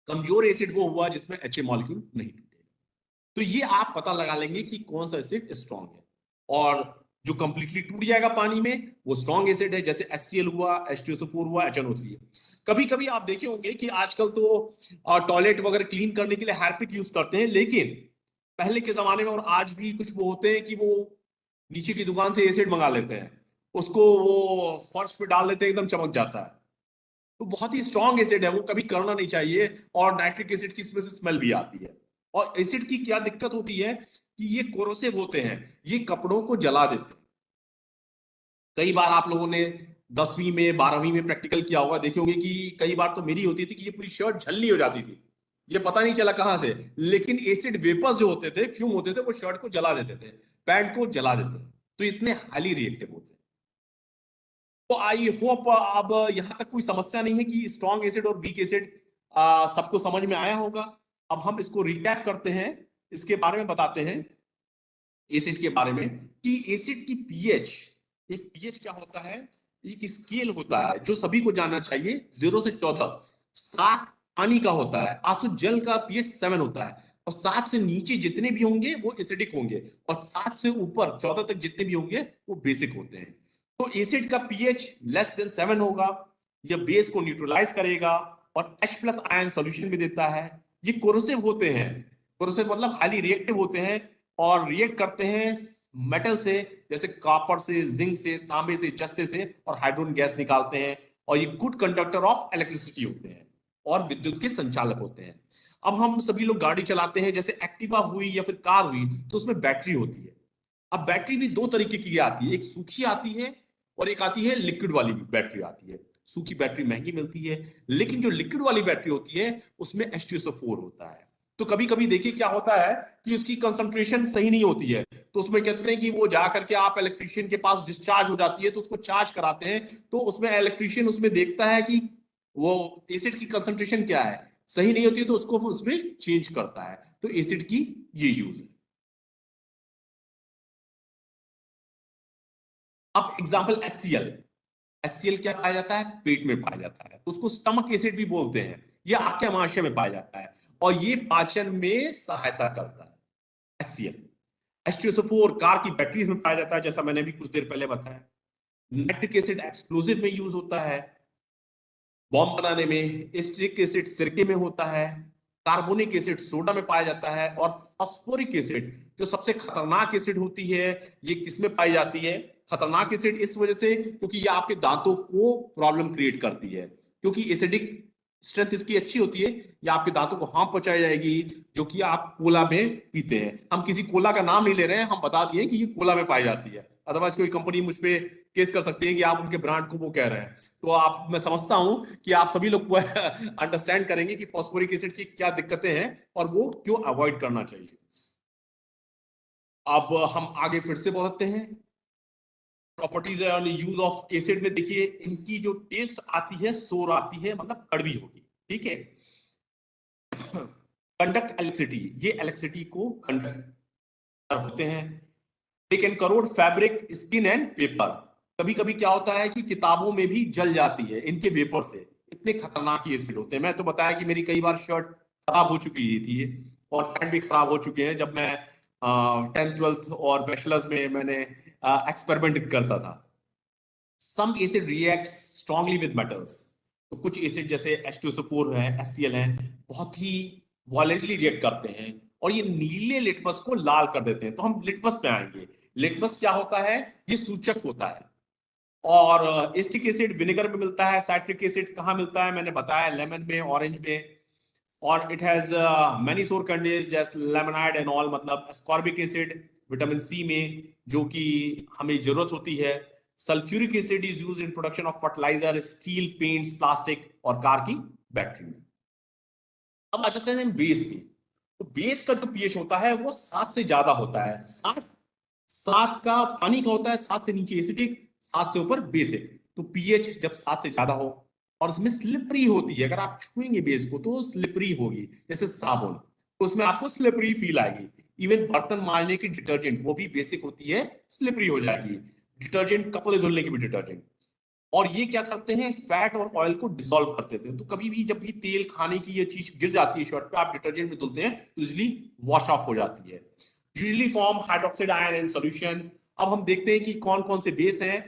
कमजोर एसिड वो हुआ जिसमें HA मॉलिक्यूल नहीं टूटेगा। तो ये आप पता लगा लेंगे कि कौन सा एसिड स्ट्रॉन्ग है, और जो कंप्लीटली टूट जाएगा पानी में वो स्ट्रॉन्ग एसिड है, जैसे HCl हुआ, H2SO4 हुआ, HNO3 है। कभी कभी आप देखे होंगे कि आजकल तो टॉयलेट वगैरह क्लीन करने के लिए हार्पिक यूज करते हैं, लेकिन पहले के जमाने में और आज भी कुछ वो होते हैं कि वो नीचे की दुकान से एसिड मंगा लेते हैं, उसको वो फर्श पे डाल देते हैं, एकदम चमक जाता है। तो बहुत ही स्ट्रॉन्ग एसिड है, वो कभी करना नहीं चाहिए, और नाइट्रिक एसिड की इसमें से स्मेल भी आती है। और एसिड की क्या दिक्कत होती है कि ये कोरोसिव होते हैं, ये कपड़ों को जला देते हैं। कई बार आप लोगों ने 10वीं में 12वीं में प्रैक्टिकल किया होगा, देखे होंगे कि कई बार तो मेरी होती थी कि ये पूरी शर्ट झल्ली हो जाती थी, ये पता नहीं चला कहां से, लेकिन एसिड वेपर्स जो होते थे, फ्यूम होते थे, वो शर्ट को जला देते थे, पैंट को जला देते थे। तो इतने हाईली रिएक्टिव होते हैं। तो आई होप अब यहां तक कोई समस्या नहीं है कि स्ट्रॉन्ग एसिड और वीक एसिड सबको समझ में आया होगा। अब हम इसको रिकैप करते हैं, इसके बारे में बताते हैं एसिड के बारे में, कि एसिड की पीएच, एक पीएच क्या होता है, एक स्केल होता है जो सभी को जानना चाहिए, 0 से 14, 7 पानी का होता है, आंसू जल का पीएच 7 होता है, और 7 से नीचे जितने भी होंगे वो एसिडिक होंगे, और 7 से ऊपर 14 तक जितने भी होंगे वो बेसिक होते हैं। तो एसिड का पीएच लेस देन 7 होगा, यह बेस को न्यूट्रलाइज करेगा और H+ आयन सॉल्यूशन भी देता है। ये कोरोसिव होते हैं, कोरोसिव मतलब हाईली रिएक्टिव होते हैं और रिएक्ट करते हैं मेटल से, जैसे कॉपर से, जिंक से, तांबे से, जस्ते से, और हाइड्रोजन गैस निकालते हैं, और ये गुड कंडक्टर ऑफ इलेक्ट्रिसिटी होते हैं और विद्युत के संचालक होते हैं। अब हम सभी लोग गाड़ी चलाते हैं, जैसे एक्टिवा हुई या फिर कार हुई, तो उसमें बैटरी होती है। अब बैटरी भी दो तरीके की आती है, एक सूखी आती है और एक आती है लिक्विड वाली बैटरी आती है। सूखी बैटरी महंगी मिलती है, लेकिन जो लिक्विड वाली बैटरी होती है उसमें H2SO4 होता है। तो कभी कभी देखिए क्या होता है कि उसकी कंसंट्रेशन सही नहीं होती है, तो उसमें कहते हैं कि वो जा करके आप इलेक्ट्रिशियन के पास डिस्चार्ज हो जाती है, तो उसको चार्ज कराते हैं, तो उसमें इलेक्ट्रिशियन उसमें देखता है कि वो एसिड की कंसंट्रेशन क्या है, सही नहीं होती है, तो उसको उसमें चेंज करता है। तो एसिड की ये यूज है। अब एग्जांपल HCl क्या पाया जाता है? पेट में पाया जाता है, उसको स्टमक एसिड भी बोलते हैं। ये आपके आमाशय में पाया जाता है और ये पाचन में सहायता करता है। HCl, H2SO4 कार की बैटरीज में पाया जाता है, जैसा मैंने भी कुछ देर पहले बताया। नाइट्रिक एसिड एक्सप्लोजिव में यूज होता है, बॉम्ब बनाने में। एसिटिक एसिड सिरके में होता है, कार्बोनिक एसिड सोडा में पाया जाता है, और फास्फोरिक एसिड जो सबसे खतरनाक एसिड होती है, ये किसमें पाई जाती है? खतरनाक एसिड इस वजह से क्योंकि ये आपके दांतों को प्रॉब्लम क्रिएट करती है, क्योंकि एसिडिक स्ट्रेंथ इसकी अच्छी होती है, ये आपके दांतों को हार्म पहुंचाई जाएगी, जो कि आप कोला में पीते हैं। हम किसी कोला का नाम नहीं ले रहे हैं, हम बता दिए कि ये कोला में पाई जाती है, अदरवाइज कोई कंपनी मुझ पे केस कर सकती है कि आप उनके ब्रांड को वो कह रहे हैं। तो आप, मैं समझता हूं कि आप सभी लोग अंडरस्टैंड करेंगे कि फास्फोरिक एसिड की क्या दिक्कतें हैं और वो क्यों अवॉइड करना चाहिए। अब हम आगे फिर से बढ़ते हैं। Properties and use of acid में देखिए, इनकी जो टेस्ट आती है, सोर आती है, मतलब कड़वी होगी, ठीक है। कंडक्ट इलेक्ट्रिसिटी, ये इलेक्ट्रिसिटी को कंडक्ट होते हैं। They can crore fabric, skin and paper. कभी कभी क्या होता है कि किताबों में भी जल जाती है इनके वेपर से, इतने खतरनाक ये एसिड होते हैं। मैं तो बताया कि मेरी कई बार शर्ट खराब हो चुकी थी और पैंट भी खराब हो चुके हैं, जब मैं 10th 12th और बैचलर्स में मैंने एक्सपेरिमेंट करता था। Some acid react strongly with metals, तो कुछ एसिड जैसे H2SO4 है, HCl है, बहुत ही वायलेंटली रिएक्ट करते हैं और ये नीले लिटमस को लाल कर देते हैं। तो हम लिटमस पे आएंगे। लिटमस क्या होता है? ये सूचक होता है। और एस्टिक एसिड विनेगर में मिलता है। साइट्रिक एसिड कहाँ मिलता है? मैंने बताया लेमन में, ऑरेंज में। और it has many sour contents जैसे लेमनाइड एंड ऑल, मतलब एस्कॉर्बिक एसिड विटामिन सी में, जो कि हमें जरूरत होती है। Sulphuric acid is used in production of fertiliser, steel, paints, plastic और कार की बैटरी में। अब आ जाते हैं बेस में। तो बेस का जो पीएच होता है वो 7 से ज्यादा होता है। 7 का पानी का होता है, 7 से नीचे एसिडिक, 7 से ऊपर बेसिक। तो पीएच जब 7 से ज्यादा हो और उसमें स्लिपरी होती है, अगर आप छुएंगे बेस को तो स्लिपरी होगी, जैसे साबुन, तो उसमें आपको स्लिपरी फील आएगी। इवन बर्तन मांजने की डिटर्जेंट, वो भी बेसिक होती है, स्लिपरी हो जाएगी। डिटर्जेंट, कपड़े धुलने की भी डिटर्जेंट। और ये क्या करते हैं? फैट और ऑयल को डिसॉल्व कर देते हैं। तो कभी भी जब भी तेल, खाने की ये चीज गिर जाती है शर्ट पे, आप डिटर्जेंट में धुलते हैं तो इजिली वॉश ऑफ हो जाती है। Usually form hydroxide ion in solution. अब हम देखते हैं कि कौन कौन से बेस हैं।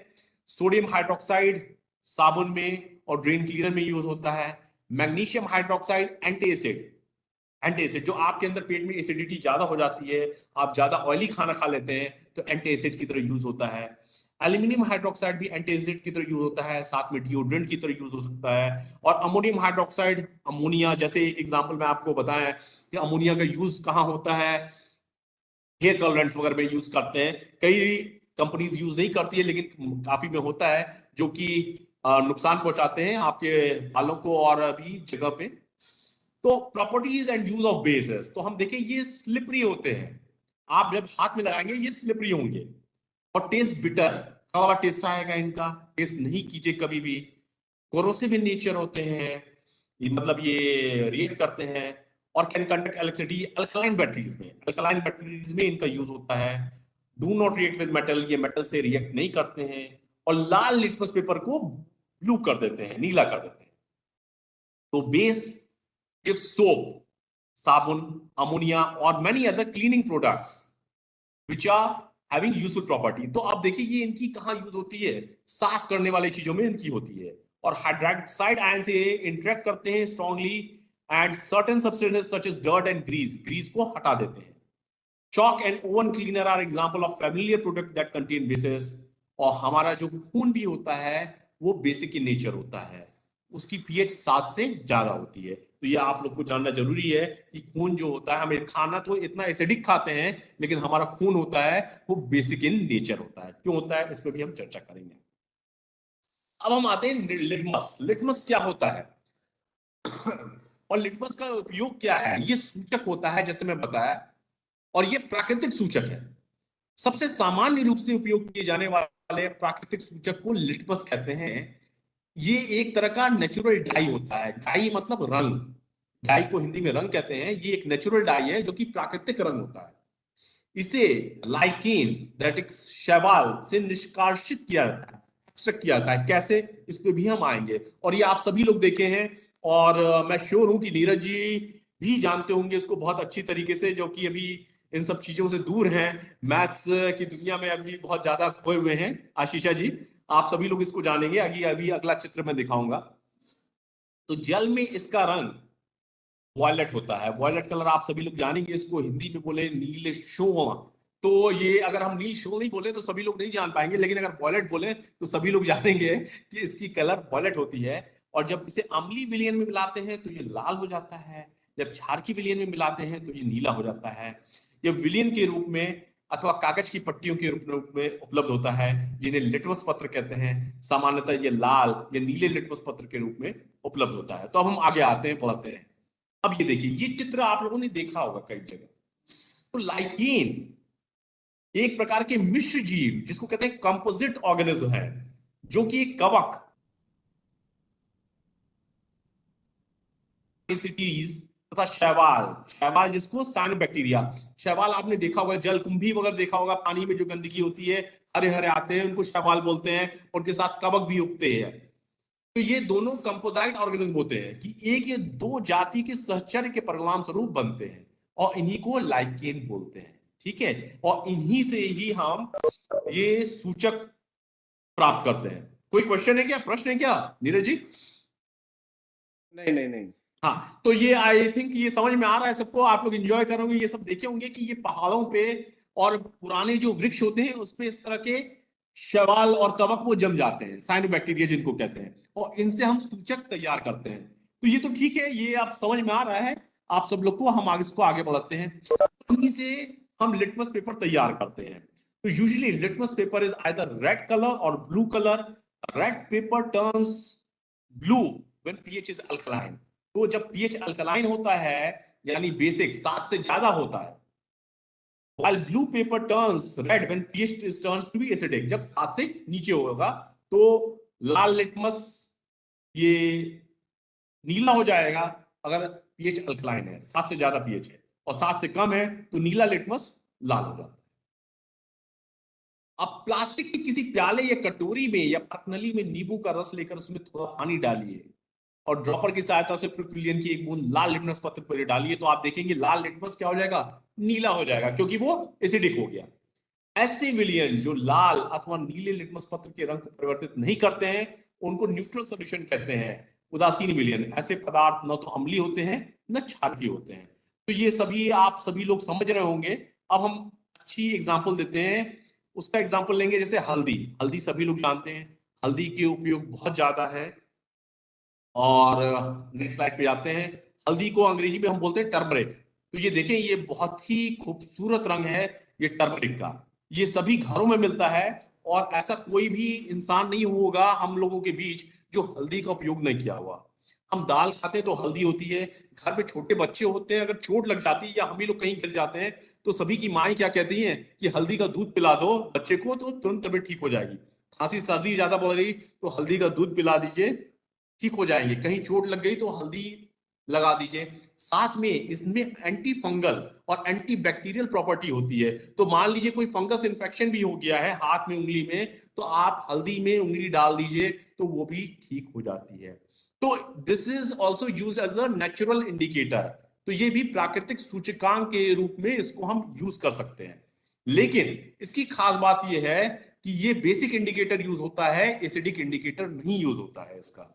सोडियम हाइड्रोक्साइड साबुन में और ड्रेन क्लीनर में यूज होता है। मैग्नीशियम हाइड्रोक्साइड एंटी एसिड जो आपके अंदर पेट में एसिडिटी ज्यादा हो जाती है, आप ज्यादा ऑयली खाना खा लेते हैं, तो एंटी एसिड की तरह यूज होता है। एल्यूमिनियम हाइड्रोक्साइड भी एंटी एसिड की तरह यूज होता है, साथ में डिओड्रेंट की तरह यूज हो सकता है। और अमोनियम हाइड्रोक्साइड, अमोनिया, जैसे एक एग्जांपल मैं आपको बताया कि अमोनिया का यूज कहाँ होता है, हेयर कलरेंट्स वगैरह में यूज करते हैं। कई कंपनीज यूज नहीं करती है, लेकिन काफी में होता है, जो कि नुकसान पहुंचाते हैं आपके बालों को और भी जगह पे। तो properties and use of bases, तो हम देखें ये स्लिपरी होते हैं, आप जब हाथ में लगाएंगे ये स्लिपरी होंगे। और टेस्ट बिटर, कड़वा टेस्ट आएगा इनका, टेस्ट नहीं कीजिए कभी भी। कोरोसिव इन नेचर होते हैं, मतलब ये रिएक्ट करते हैं। और can conduct electricity alkaline batteries में इनका यूज होता है। Do not react with metal, ये मेटल से रिएक्ट नहीं करते हैं। और लाल लिटमस पेपर को ब्लू कर देते हैं, नीला कर देते हैं। तो बेस give soap, साबुन, अमोनिया और many other cleaning products which are having useful property। तो आप देखिए ये इनकी कहाँ यूज होती है, साफ करने वाली चीजों में इनकी होती है। और हाइड्रोक्साइड आयन से इंटरेक्ट करते हैं strongly and certain substances such as dirt and grease को हटा देते हैं। Chalk and oven cleaner are example of familiar product that contain bases. और हमारा जो खून भी होता है वो बेसिक इन नेचर होता है, उसकी पीएच 7 से ज्यादा होती है। तो ये आप लोग को जानना जरूरी है कि खून जो होता है, हमें खाना तो इतना एसिडिक खाते हैं लेकिन हमारा खून होता है वो बेसिक इन नेचर होता है। क्यों होता है इस पर भी हम चर्चा करेंगे। अब हम आते हैं लिटमस। लिटमस क्या होता है और लिटमस का उपयोग क्या है। ये सूचक होता है जैसे मैं बताया, और ये प्राकृतिक सूचक है। सबसे सामान्य रूप से उपयोग किए जाने वाले प्राकृतिक सूचक को लिटमस कहते हैं। ये एक तरह का नेचुरल डाई होता है। डाई मतलब रंग, डाई को हिंदी में रंग कहते हैं। ये एक नेचुरल डाई है जो कि प्राकृतिक रंग होता है। इसे लाइकेन दैट इज शैवाल से निष्कासित किया जाता है, एक्सट्रैक्ट किया जाता है। कैसे, इस पे भी हम आएंगे। और ये आप सभी लोग देखे हैं और मैं श्योर हूं कि नीरज जी भी जानते होंगे इसको बहुत अच्छी तरीके से, जो कि अभी इन सब चीजों से दूर हैं, मैथ्स की दुनिया में अभी बहुत ज्यादा खोए हुए हैं। आशीषा जी, आप सभी लोग इसको जानेंगे। अभी अगला चित्र मैं दिखाऊंगा। तो जल में इसका रंग वॉयलेट होता है। वॉयलेट कलर आप सभी लोग जानेंगे, इसको हिंदी में बोले नील शोम। तो ये अगर हम नील शो नहीं बोले तो सभी लोग नहीं जान पाएंगे, लेकिन अगर वॉयलेट बोले तो सभी लोग जानेंगे कि इसकी कलर वॉयलेट होती है। और जब इसे अम्लीय विलयन में मिलाते हैं तो ये लाल हो जाता है, जब क्षारकीय विलयन में मिलाते हैं तो ये नीला हो जाता है। ये विलयन के रूप में अथवा कागज की पट्टियों के रूप में उपलब्ध होता है, जिन्हें लिटमस पत्र कहते हैं। सामान्यतः ये लाल या नीले लिटमस पत्र के रूप में उपलब्ध होता है। तो अब हम आगे आते हैं, पढ़ते हैं। अब ये देखिए, ये चित्र आप लोगों ने देखा होगा कई जगह। तो लाइकेन एक प्रकार के मिश्र जीव जिसको कहते हैं कंपोजिट ऑर्गेनिज्म है, जो कि एक कवक तथा शैवाल जिसको साइनोबैक्टीरिया। शैवाल आपने देखा होगा, जलकुंभी वगैरह देखा होगा, पानी में जो गंदगी होती है, हरे हरे आते हैं, उनको शैवाल बोलते हैं। उनके साथ कवक भी उगते हैं। तो ये दोनों कंपोजाइट ऑर्गेनिज्म होते हैं कि एक या दो जाति के सहचर्य के परिणाम स्वरूप बनते हैं, और इन्हीं को लाइकेन बोलते हैं। ठीक है, और इन्हीं से ही हम ये सूचक प्राप्त करते हैं। कोई क्वेश्चन है क्या, प्रश्न है क्या नीरज जी? नहीं। हाँ, तो ये आई थिंक ये समझ में आ रहा है सबको, आप लोग एंजॉय करोगे। ये सब देखे होंगे कि ये पहाड़ों पे और पुराने जो वृक्ष होते हैं उस पे इस तरह के शैवाल और कवक वो जम जाते हैं, साइनोबैक्टीरिया जिनको कहते हैं, और इनसे हम सूचक तैयार करते हैं। तो ये तो ठीक है, ये आप समझ में आ रहा है आप सब लोग को। हम आगे इसको आगे बढ़ाते हैं। इन्हीं से हम लिटमस पेपर तैयार करते हैं। तो usually litmus paper is either red colour और blue colour. Red paper turns blue when pH is alkaline. तो जब पीएच अल्कलाइन होता है यानी बेसिक 7 से ज्यादा होता है, while blue paper turns red when pH turns to be acidic। जब 7 से नीचे होगा तो लाल लिटमस ये नीला हो जाएगा अगर पीएच अल्कलाइन है, 7 से ज्यादा पीएच है, और 7 से कम है तो नीला लिटमस लाल हो जाता है। अब प्लास्टिक के किसी प्याले या कटोरी में या पतनली में नींबू का रस लेकर उसमें थोड़ा पानी डालिए और ड्रॉपर की सहायता से विलयन की एक बूंद लाल लिटमस पत्र पर डालिए, तो आप देखेंगे लाल लिटमस क्या हो जाएगा, नीला हो जाएगा, क्योंकि वो एसिडिक हो गया। ऐसे विलयन जो लाल अथवा नीले लिटमस पत्र के रंग को परिवर्तित नहीं करते हैं उनको न्यूट्रल सॉल्यूशन कहते हैं, उदासीन विलयन। ऐसे पदार्थ न तो अम्लीय होते हैं न क्षारकीय होते हैं। तो ये सभी आप सभी लोग समझ रहे होंगे। अब हम अच्छी एग्जाम्पल देते हैं। उसका एग्जाम्पल लेंगे जैसे हल्दी। हल्दी सभी लोग जानते हैं, हल्दी के उपयोग बहुत ज्यादा है। और नेक्स्ट स्लाइड पे जाते हैं। हल्दी को अंग्रेजी में हम बोलते हैं टर्मरिक। तो ये देखें, ये बहुत ही खूबसूरत रंग है ये टर्मरिक का। ये सभी घरों में मिलता है और ऐसा कोई भी इंसान नहीं होगा हम लोगों के बीच जो हल्दी का उपयोग नहीं किया हुआ। हम दाल खाते हैं तो हल्दी होती है, घर में छोटे बच्चे होते हैं, अगर चोट लग जाती है या हम ही लोग कहीं गिर जाते हैं तो सभी की माएं क्या कहती हैं कि हल्दी का दूध पिला दो बच्चे को तो तुरंत तबीयत ठीक हो जाएगी। खांसी सर्दी ज्यादा बढ़ गई तो हल्दी का दूध पिला दीजिए, ठीक हो जाएंगे। कहीं चोट लग गई तो हल्दी लगा दीजिए। साथ में इसमें एंटी फंगल और एंटी बैक्टीरियल प्रॉपर्टी होती है। तो मान लीजिए कोई फंगस इन्फेक्शन भी हो गया है हाथ में, उंगली में, तो आप हल्दी में उंगली डाल दीजिए तो वो भी ठीक हो जाती है। तो this is also use as a natural indicator. तो ये भी प्राकृतिक सूचकांक के रूप में इसको हम यूज कर सकते हैं। लेकिन इसकी खास बात यह है कि ये बेसिक इंडिकेटर यूज होता है, एसिडिक इंडिकेटर नहीं यूज होता है इसका।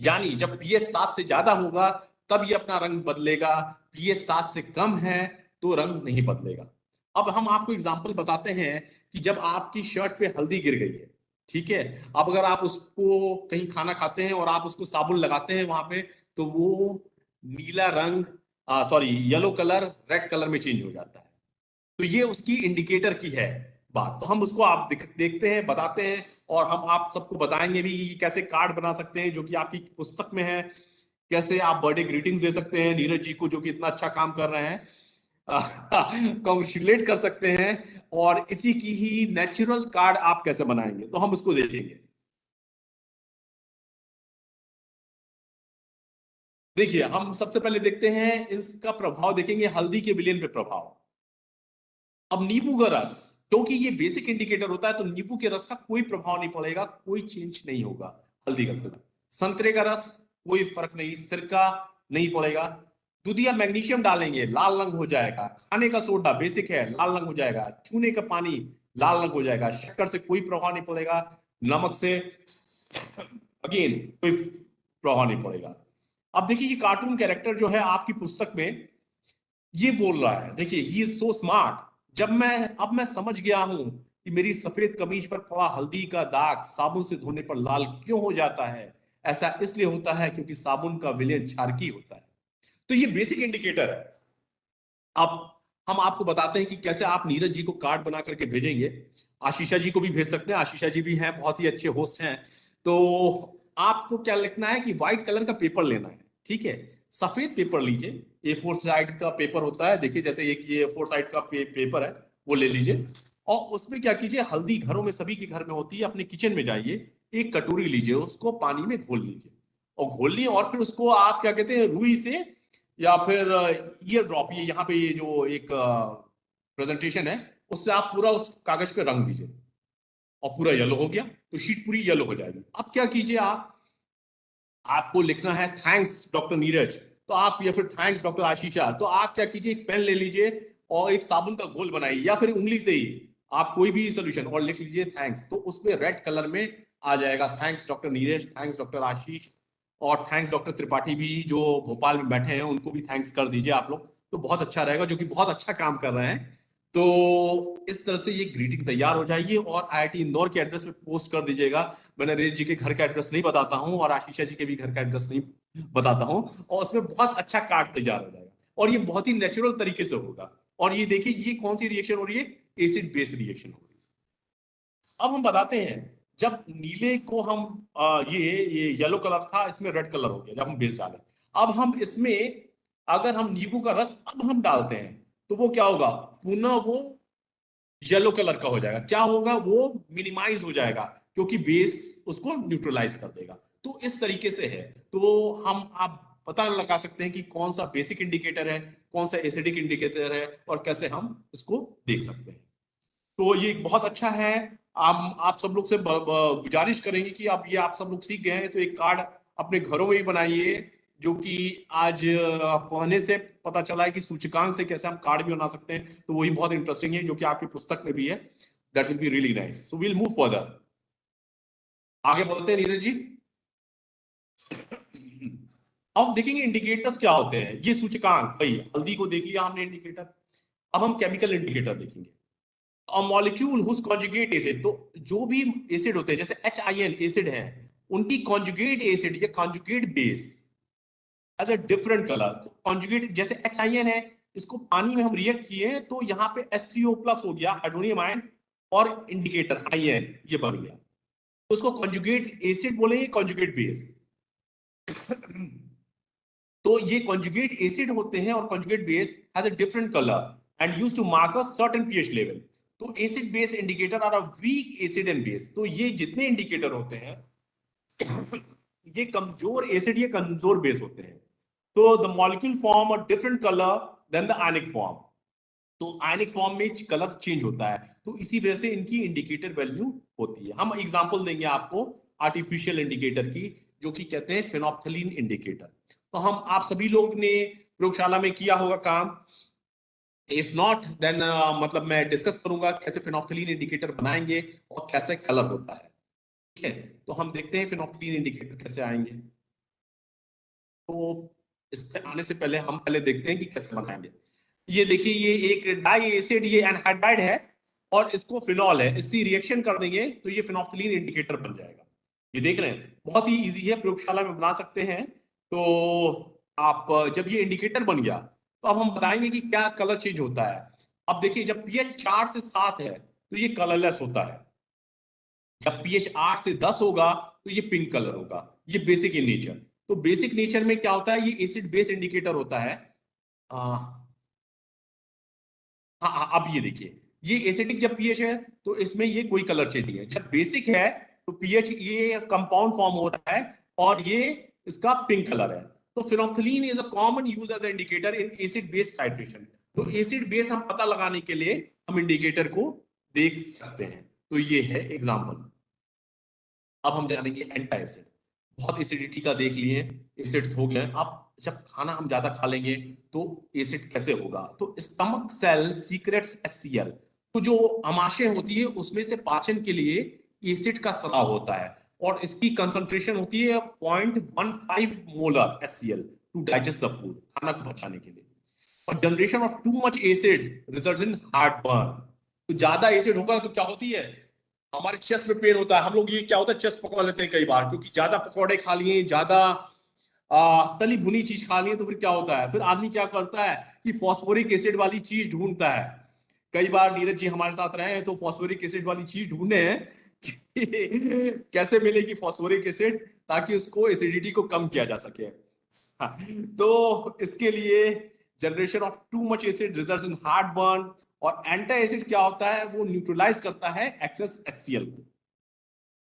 यानी जब पीएच 7 से ज्यादा होगा तब ये अपना रंग बदलेगा, पीएच 7 से कम है तो रंग नहीं बदलेगा। अब हम आपको एग्जांपल बताते हैं कि जब आपकी शर्ट पे हल्दी गिर गई है, ठीक है, अब अगर आप उसको कहीं खाना खाते हैं और आप उसको साबुन लगाते हैं वहां पे, तो वो नीला रंग येलो कलर रेड कलर में चेंज हो जाता है। तो ये उसकी इंडिकेटर की है बात। तो हम उसको आप देखते हैं, बताते हैं, और हम आप सबको बताएंगे भी कि कैसे कार्ड बना सकते हैं जो कि आपकी पुस्तक में है, कैसे आप बर्थडे ग्रीटिंग्स दे सकते हैं नीरज जी को जो कि इतना अच्छा काम कर रहे हैं, कॉन्ग्रेचुलेट कर सकते हैं, और इसी की ही नेचुरल कार्ड आप कैसे बनाएंगे, तो हम उसको देखेंगे। देखिए, हम सबसे पहले देखते हैं इसका प्रभाव, देखेंगे हल्दी के विलयन पे प्रभाव। अब नींबू का रस, क्योंकि ये बेसिक इंडिकेटर होता है, तो नींबू के रस का कोई प्रभाव नहीं पड़ेगा, कोई चेंज नहीं होगा हल्दी का कलर। संतरे का रस कोई फर्क नहीं, सिरका नहीं पड़ेगा। दूध या मैग्नीशियम डालेंगे लाल रंग हो जाएगा। खाने का सोडा बेसिक है, लाल रंग हो जाएगा। चूने का पानी लाल रंग हो जाएगा। शक्कर से कोई प्रभाव नहीं पड़ेगा। नमक से अगेन कोई प्रभाव नहीं पड़ेगा। अब देखिए, ये कार्टून कैरेक्टर जो है आपकी पुस्तक में ये बोल रहा है, देखिए ही इज सो स्मार्ट। अब मैं समझ गया हूं कि मेरी सफेद कमीज पर पड़ा हल्दी का दाग साबुन से धोने पर लाल क्यों हो जाता है। ऐसा इसलिए होता है क्योंकि साबुन का विलयन क्षारकीय होता है। तो ये बेसिक इंडिकेटर है। अब हम आपको बताते हैं कि कैसे आप नीरज जी को कार्ड बना करके भेजेंगे। आशीषा जी को भी भेज सकते हैं, आशीषा जी भी हैं, बहुत ही अच्छे होस्ट हैं। तो आपको क्या लिखना है कि व्हाइट कलर का पेपर लेना है, ठीक है, सफेद पेपर लीजिए। A4 साइड का पेपर होता है, देखिए जैसे एक ये A4 साइड का पेपर है, वो ले लीजिए। और उसमें क्या कीजिए, हल्दी घरों में सभी के घर में होती है, अपने किचन में जाइए, एक कटोरी लीजिए, उसको पानी में घोल लीजिए, और घोल लिए, और फिर उसको आप क्या कहते हैं, रुई से या फिर ईयर ड्रॉप, ये यहाँ पे ये जो एक प्रेजेंटेशन है, उससे आप पूरा उस कागज पे रंग दीजिए, और पूरा येलो हो गया, तो शीट पूरी येलो हो जाएगी। अब क्या कीजिए, आपको लिखना है थैंक्स डॉक्टर नीरज, तो आप, या फिर थैंक्स डॉक्टर आशीषा, तो आप क्या कीजिए, एक पेन ले लीजिए और एक साबुन का घोल बनाइए, या फिर उंगली से ही आप कोई भी सोल्यूशन, और लिख लीजिए थैंक्स। तो उसमें रेड कलर में आ जाएगा thanks doctor Neeraj, thanks doctor Ashish, और थैंक्स डॉक्टर त्रिपाठी भी जो भोपाल में बैठे हैं उनको भी थैंक्स कर दीजिए आप लोग, तो बहुत अच्छा रहेगा, जो कि बहुत अच्छा काम कर रहे हैं। तो इस तरह से ये ग्रीटिंग तैयार हो जाएगी, और IIT इंदौर के एड्रेस पे पोस्ट कर दीजिएगा। मैं नरेश जी के घर का एड्रेस नहीं बताता हूँ, और आशीषा जी के भी घर का एड्रेस नहीं बताता हूँ, और उसमें बहुत अच्छा कार्ड तैयार हो जाएगा, और ये बहुत ही नेचुरल तरीके से होगा। और ये देखिए, ये कौन सी रिएक्शन हो रही है, एसिड बेस रिएक्शन हो रही है। अब हम बताते हैं, जब नीले को हम ये येलो कलर था, इसमें रेड कलर हो गया जब हम बेस डाले। अब हम इसमें अगर हम नींबू का रस अब हम डालते हैं, तो वो क्या होगा, पुनः वो येलो कलर का हो जाएगा। क्या होगा, वो मिनिमाइज हो जाएगा, क्योंकि बेस उसको न्यूट्रलाइज कर देगा। तो इस तरीके से है। तो हम आप पता लगा सकते हैं कि कौन सा बेसिक इंडिकेटर है, कौन सा एसिडिक इंडिकेटर है, और कैसे हम इसको देख सकते हैं। तो ये बहुत अच्छा है। आप सब लोग से गुजारिश करेंगे कि आप सब लोग सीख गए हैं, तो एक कार्ड अपने घरों में ही बनाइए, जो कि आज पढ़ने से पता चला है कि सूचकांक से कैसे हम कार्ड भी बना सकते हैं। तो वही बहुत इंटरेस्टिंग है, जो कि आपकी पुस्तक में भी है। That will be really nice. So will move further, आगे बढ़ते हैं नीरज जी। अब देखेंगे इंडिकेटर्स क्या होते हैं। ये सूचकांक, भाई हल्दी को देख लिया हमने इंडिकेटर। अब हम केमिकल इंडिकेटर देखेंगे। A molecule whose conjugate acid, तो जो भी एसिड होते हैं, जैसे HIN एसिड है, उनकी कॉन्जुगेट एसिड या conjugate base as a different colour. Conjugate जैसे HIN है, इसको पानी में हम रिएक्ट किए तो यहाँ पे H3O+ हो गया, हाइड्रोनियम आयन, और इंडिकेटर IN ये बन गया, तो उसको कॉन्जुगेट एसिड बोलेंगे, कॉन्जुगेट बेस। तो ये कॉन्जुगेट एसिड होते हैं, और conjugate base has a different colour and used to mark a certain pH level. तो acid base indicator are a weak acid and base. तो ये जितने इंडिकेटर होते हैं, ये कमजोर एसिड या कमजोर बेस होते हैं। तो the molecule form a different colour than the ionic form. तो आयनिक फॉर्म में कलर चेंज होता है, तो इसी वजह से इनकी इंडिकेटर वैल्यू होती है। हम एग्जांपल देंगे आपको आर्टिफिशियल इंडिकेटर की, जो कि कहते हैं फेनोल्फथलीन इंडिकेटर। तो हम आप सभी लोग ने प्रयोगशाला में किया होगा काम। इफ नॉट देन मतलब मैं डिस्कस करूंगा कैसे फेनोल्फथलीन इंडिकेटर बनाएंगे और कैसे कलर होता है। ठीक है, तो हम देखते हैं फेनोल्फथलीन इंडिकेटर कैसे आएंगे। तो इसके आने से पहले हम पहले देखते हैं कि कैसे बनाएंगे। ये देखिए, ये एक डाई एसिड, ये एनहाइड्राइड है और इसको फिनॉल है, इससे रिएक्शन कर देंगे तो ये फेनोल्फथलीन इंडिकेटर बन जाएगा। ये देख रहे हैं, बहुत ही इजी है, प्रयोगशाला में बना सकते हैं। तो आप जब ये इंडिकेटर बन गया तो अब हम बताएंगे कि क्या कलर चेंज होता है। अब देखिए, जब pH 4 से 7 है तो ये कलरलेस होता है। जब pH 8 से 10 होगा तो ये पिंक कलर होगा। ये बेसिक इन नेचर। तो बेसिक नेचर में क्या होता है, ये एसिड बेस इंडिकेटर होता है। हाँ, अब ये देखिए, ये एसिडिक जब pH है तो इसमें ये कोई कलर चेंज नहीं है। जब बेसिक है तो pH ये कंपाउंड फॉर्म होता है और ये इसका पिंक कलर है। तो phenolphthalein is a common use as indicator in acid base titration. तो एसिड बेस हम पता लगाने के लिए हम इंडिकेटर को देख सकते हैं। तो ये है एग्जांपल। अब हम जानेंगे एंटी एसिड। बहुत एसिडिटी का देख लिए, एसिड्स हो गए। अब जब खाना हम ज्यादा खा लेंगे तो एसिड कैसे होगा। तो स्टमक सेल सीक्रेट्स HCl। तो जो आमाशय होती है उसमें से पाचन के लिए एसिड का स्राव होता है और इसकी कंसंट्रेशन होती है 0.15 molar HCl to digest the food, खाना को पचाने के लिए। और generation of too much acid results in heart burn. तो ज्यादा एसिड होगा तो क्या होती है, हमारे चेस्ट में पेन होता है। हम लोग ये क्या होता है, चेस्ट पकड़ लेते हैं कई बार, क्योंकि ज्यादा पकौड़े खा लिए, ज्यादा तली भुनी चीज खा लिए, तो फिर क्या होता है, फिर आदमी क्या करता है कि फॉस्फोरिक एसिड वाली चीज ढूंढता है। कई बार नीरज जी हमारे साथ रहे हैं तो फॉस्फोरिक एसिड वाली चीज ढूंढने हैं कैसे मिलेगी फॉस्फोरिक एसिड, ताकि उसको एसिडिटी को कम किया जा सके। हाँ, तो इसके लिए generation of too much acid results in heart burn. और एंटी एसिड क्या होता है, वो न्यूट्रलाइज करता है एक्सेस HCl को।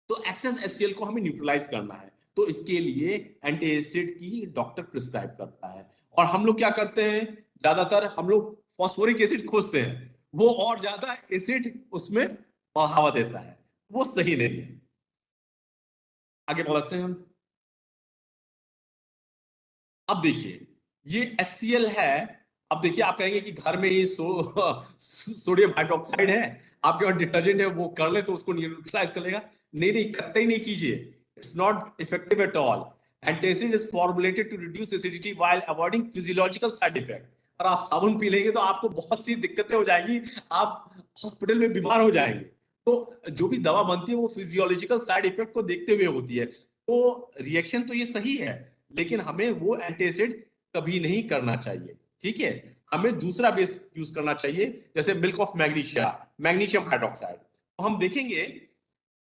तो एक्सेस HCl को हमें न्यूट्रलाइज करना है, तो इसके लिए एंटी एसिड की डॉक्टर प्रिस्क्राइब करता है। और हम लोग क्या करते हैं, ज्यादातर हम लोग फॉस्फोरिक एसिड खोजते हैं, वो और ज्यादा एसिड उसमें बढ़ावा देता है, वो सही नहीं है। आगे बढ़ते हैं हम। अब देखिए, ये HCl है। अब देखिए, आप कहेंगे कि घर में ये सोडियम हाइड्रोक्साइड है, आपके पास डिटर्जेंट है, वो कर ले तो उसको न्यूट्रलाइज कर लेगा। नहीं नहीं, कतई नहीं कीजिए। It's not effective at all. Antacid is formulated to reduce acidity while avoiding physiological side effect. और आप साबुन पी लेंगे तो आपको बहुत सी दिक्कतें हो जाएंगी, आप हॉस्पिटल में बीमार हो जाएंगे। तो जो भी दवा बनती है वो फिजियोलॉजिकल साइड इफेक्ट को देखते हुए होती है। तो रिएक्शन तो ये सही है, लेकिन हमें वो एंटासिड कभी नहीं करना चाहिए। ठीक है, हमें दूसरा बेस यूज करना चाहिए, जैसे मिल्क ऑफ मैग्नीशियम हाइड्रोक्साइड। तो हम देखेंगे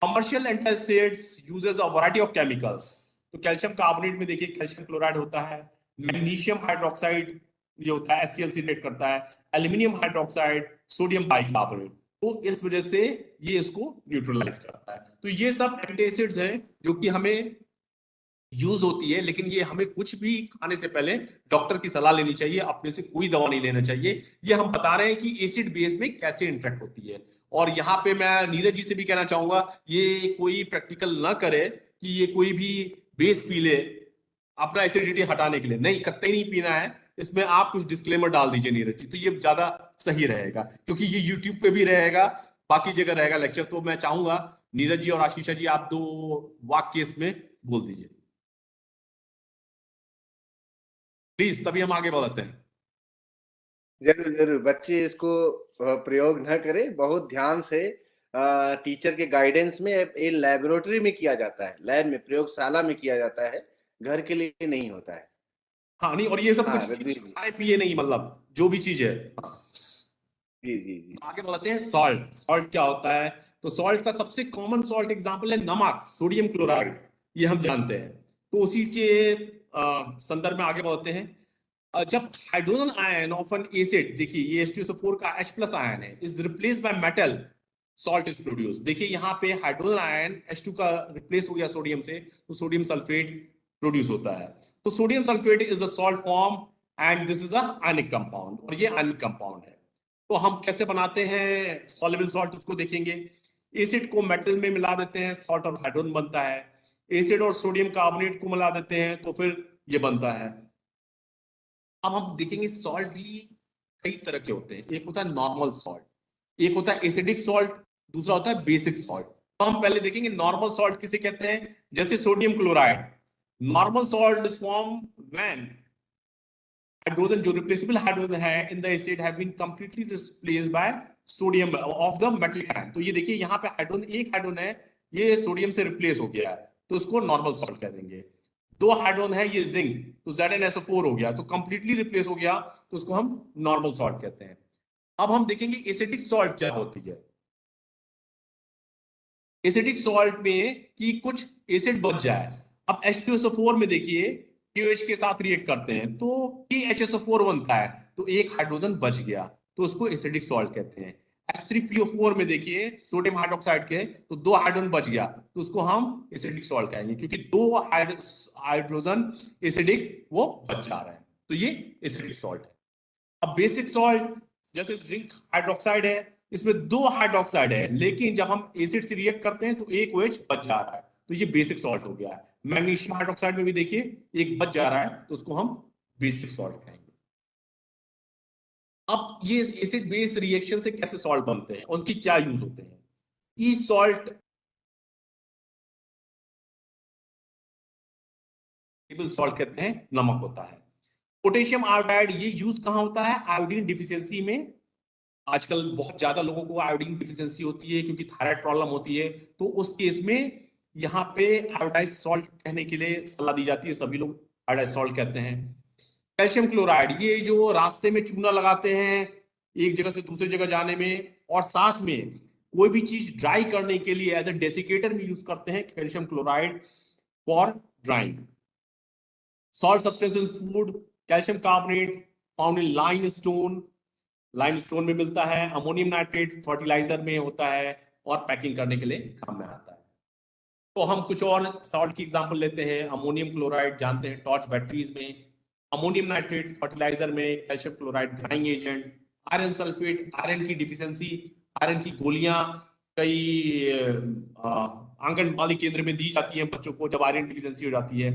commercial antacids uses a variety of chemicals. तो कैल्शियम कार्बोनेट में देखिए कैल्शियम क्लोराइड होता है, मैग्नीशियम हाइड्रोक्साइड ये होता है HCl सीक्रेट करता है, एल्यूमिनियम हाइड्रोक्साइड, सोडियम बाइकार्बोनेट। तो इस वजह से ये इसको न्यूट्रलाइज करता है। तो ये सब एंटासिड्स हैं जो कि हमें यूज होती है, लेकिन ये हमें कुछ भी खाने से पहले डॉक्टर की सलाह लेनी चाहिए, अपने से कोई दवा नहीं लेना चाहिए। ये हम बता रहे हैं कि एसिड बेस में कैसे इंटरेक्ट होती है। और यहाँ पे मैं नीरज जी से भी कहना चाहूंगा, ये कोई प्रैक्टिकल ना करे कि ये कोई भी बेस पी ले अपना एसिडिटी हटाने के लिए। नहीं, कतई नहीं पीना है। इसमें आप कुछ डिस्क्लेमर डाल दीजिए नीरज जी, तो ये ज्यादा सही रहेगा, क्योंकि ये यूट्यूब पे भी रहेगा, बाकी जगह रहेगा लेक्चर। तो मैं चाहूंगा नीरज जी और आशीषा जी, आप 2 वाक्य इसमें बोल दीजिए प्लीज, तभी हम आगे बढ़ते हैं। जरूर जरूर, बच्चे इसको प्रयोग न करें, बहुत ध्यान से टीचर के गाइडेंस में। ये लेबोरेटरी में किया जाता है, लैब में, प्रयोगशाला में किया जाता है, घर के लिए नहीं होता है। हाँ नहीं, और ये सब हाँ कुछ रजनीश जी, खाए पिए नहीं, मतलब जो भी चीज है। जी जी जी। आगे बढ़ते हैं। सॉल्ट। सॉल्ट क्या होता है, तो सॉल्ट का सबसे कॉमन सॉल्ट एग्जांपल है नमक, सोडियम क्लोराइड, ये हम जानते हैं। तो उसी के संदर्भ में आगे बढ़ते हैं। जब hydrogen ion of N acid, देखिए ये H2SO4 का H+ आयन है, is replace by metal, salt is produce. देखिए यहाँ पे हाइड्रोजन आयन H2 का रिप्लेस हो गया सोडियम से, तो सोडियम सल्फेट प्रोड्यूस होता है। तो sodium sulphate is the salt form and this is a ionic compound, और ये आयनिक कंपाउंड है। तो हम कैसे बनाते हैं सॉल्युबल सॉल्ट, उसको देखेंगे। एसिड को मेटल में मिला देते हैं, सॉल्ट और हाइड्रोजन बनता है। एसिड और सोडियम कार्बोनेट को मिला देते हैं तो फिर ये बनता है। अब हम देखेंगे सॉल्ट भी कई तरह के होते हैं। एक होता है नॉर्मल सॉल्ट, एक होता है एसिडिक सॉल्ट, दूसरा होता है बेसिक सॉल्ट। तो हम पहले देखेंगे नॉर्मल सॉल्ट किसे कहते हैं। जैसे sodium chloride, normal salt is form when hydrogen, जो रिप्लेसेबल हाइड्रोजन है in the acid have been completely replaced by sodium of the metallic ion. तो ये देखिए यहाँ पे हाइड्रोजन, एक हाइड्रोजन है, ये सोडियम से रिप्लेस हो गया है, तो इसको नॉर्मल सॉल्ट कह देंगे। दो हाइड्रोजन है, ये जिंक, तो ZnSO4 हो गया, तो कंप्लीटली रिप्लेस हो गया, तो उसको हम नॉर्मल सॉल्ट कहते हैं। अब हम देखेंगे एसिडिक सॉल्ट क्या होती है। एसिडिक सॉल्ट में कि कुछ एसिड बच जाए। अब H2SO4 में देखिए KOH के साथ रिएक्ट करते हैं तो KHSO4 बनता है, तो एक हाइड्रोजन बच गया, तो उसको एसिडिक सॉल्ट कहते हैं। H3PO4 में देखिए सोडियम हाइड्रोक्साइड के, तो दो हाइड्रोजन बच गया, तो उसको हम एसिडिक सॉल्ट कहेंगे, क्योंकि दो हाइड्रोजन एसिडिक वो बच जा रहे हैं, तो ये एसिडिक सॉल्ट है। अब बेसिक सॉल्ट जैसे जिंक हाइड्रोक्साइड है, इसमें दो हाइड्रोक्साइड है, लेकिन जब हम एसिड से रिएक्ट करते हैं तो एक OH बच जा रहा है, तो ये बेसिक सॉल्ट हो गया है। मैग्नीशियम हाइड्रोक्साइड में भी देखिए एक बच जा रहा है, तो उसको हम बेसिक सॉल्ट कहेंगे। अब ये एसिड बेस रिएक्शन से कैसे सॉल्ट बनते हैं, उनकी क्या यूज होते हैं। ई सॉल्ट टेबल सॉल्ट कहते हैं, नमक होता है। पोटेशियम आयोडाइड, ये यूज कहां होता है, आयोडीन डिफिशियंसी में। आजकल बहुत ज्यादा लोगों को आयोडीन डिफिशियंसी होती है क्योंकि थायराइड प्रॉब्लम होती है, तो उस केस में यहाँ पे आयोडाइज सॉल्ट कहने के लिए सलाह दी जाती है, सभी लोग आयोडाइज सॉल्ट कहते हैं। कैल्शियम क्लोराइड, ये जो रास्ते में चूना लगाते हैं एक जगह से दूसरी जगह जाने में, और साथ में कोई भी चीज ड्राई करने के लिए एज ए डेसिकेटर में यूज करते हैं calcium chloride for drawing. Salt substance in food, calcium carbonate found in limestone, limestone में मिलता है। अमोनियम नाइट्रेट फर्टिलाइजर में होता है और पैकिंग करने के लिए काम में आता है। तो हम कुछ और सॉल्ट की एग्जांपल लेते हैं। अमोनियम क्लोराइड जानते हैं टॉर्च बैटरीज में, अमोनियम नाइट्रेट फर्टिलाइजर में, calcium chloride drying agent, iron sulphate iron की डिफिशियंसी, आयरन की गोलियां कई आंगनबाड़ी केंद्र में दी जाती हैं बच्चों को जब आयरन डिफिशियंसी हो जाती है।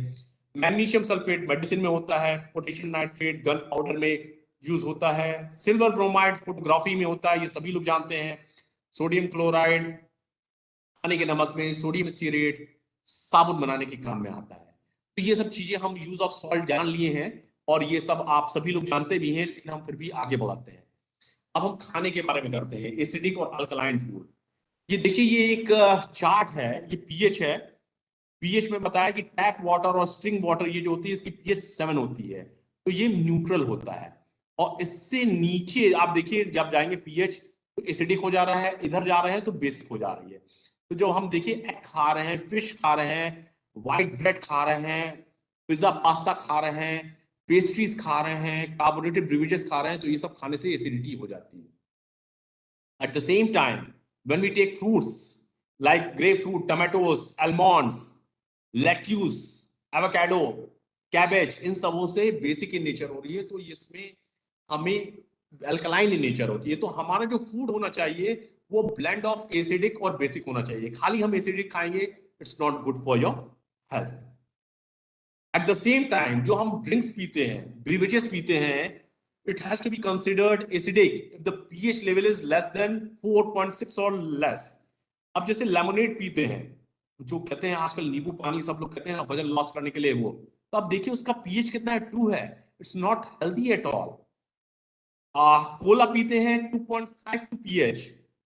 मैग्नीशियम सल्फेट मेडिसिन में होता है, पोटेशियम नाइट्रेट गन पाउडर में यूज होता है, सिल्वर ब्रोमाइड फोटोग्राफी में होता है, ये सभी लोग जानते हैं। सोडियम क्लोराइड खाने के नमक में, सोडियम स्टीरेट साबुन बनाने के काम में आता है। तो ये सब चीजें हम यूज ऑफ सॉल्ट जान लिए हैं और ये सब आप सभी लोग जानते भी हैं, लेकिन हम फिर भी आगे बढ़ाते हैं। अब हम खाने के बारे में करते हैं, एसिडिक और अल्कलाइन फूड। ये देखिए ये एक चार्ट है, ये पीएच है। पीएच में बताया कि टैप वाटर और स्ट्रिंग वाटर ये जो होती है इसकी पीएच 7 होती है, तो ये न्यूट्रल होता है। और इससे नीचे आप देखिए जब जाएंगे पीएच तो एसिडिक हो जा रहा है, इधर जा रहे हैं तो बेसिक हो जा रही है। तो जो हम देखिए एग खा रहे हैं, फिश खा रहे हैं, व्हाइट ब्रेड खा रहे हैं, पिज्जा पास्ता खा रहे हैं, पेस्ट्रीज खा रहे हैं, कार्बोनेटेड बेवरेजेस खा रहे हैं, तो ये सब खाने से एसिडिटी हो जाती है। At the same time, when we take fruits like grapefruit, tomatoes, almonds, lettuce, avocado, cabbage, इन सबों से बेसिक इन नेचर हो रही है, तो इसमें हमें अल्कलाइन इन नेचर होती है। तो हमारा जो फूड होना चाहिए वो ब्लेंड ऑफ एसिडिक और बेसिक होना चाहिए। खाली हम एसिडिक खाएंगे, it's not good for your health. At the same time जो हम ड्रिंक्स पीते हैं, ब्रीवेजेस पीते हैं, it has to be considered acidic if the pH level is less than 4.6 or less. अब जैसे लेमोनेड पीते हैं, जो कहते हैं आजकल नींबू पानी सब लोग कहते हैं ना वजन लॉस करने के लिए, वो तो अब देखिए उसका pH कितना है, 2 है, it's not healthy at all. Cola पीते हैं 2.52 pH,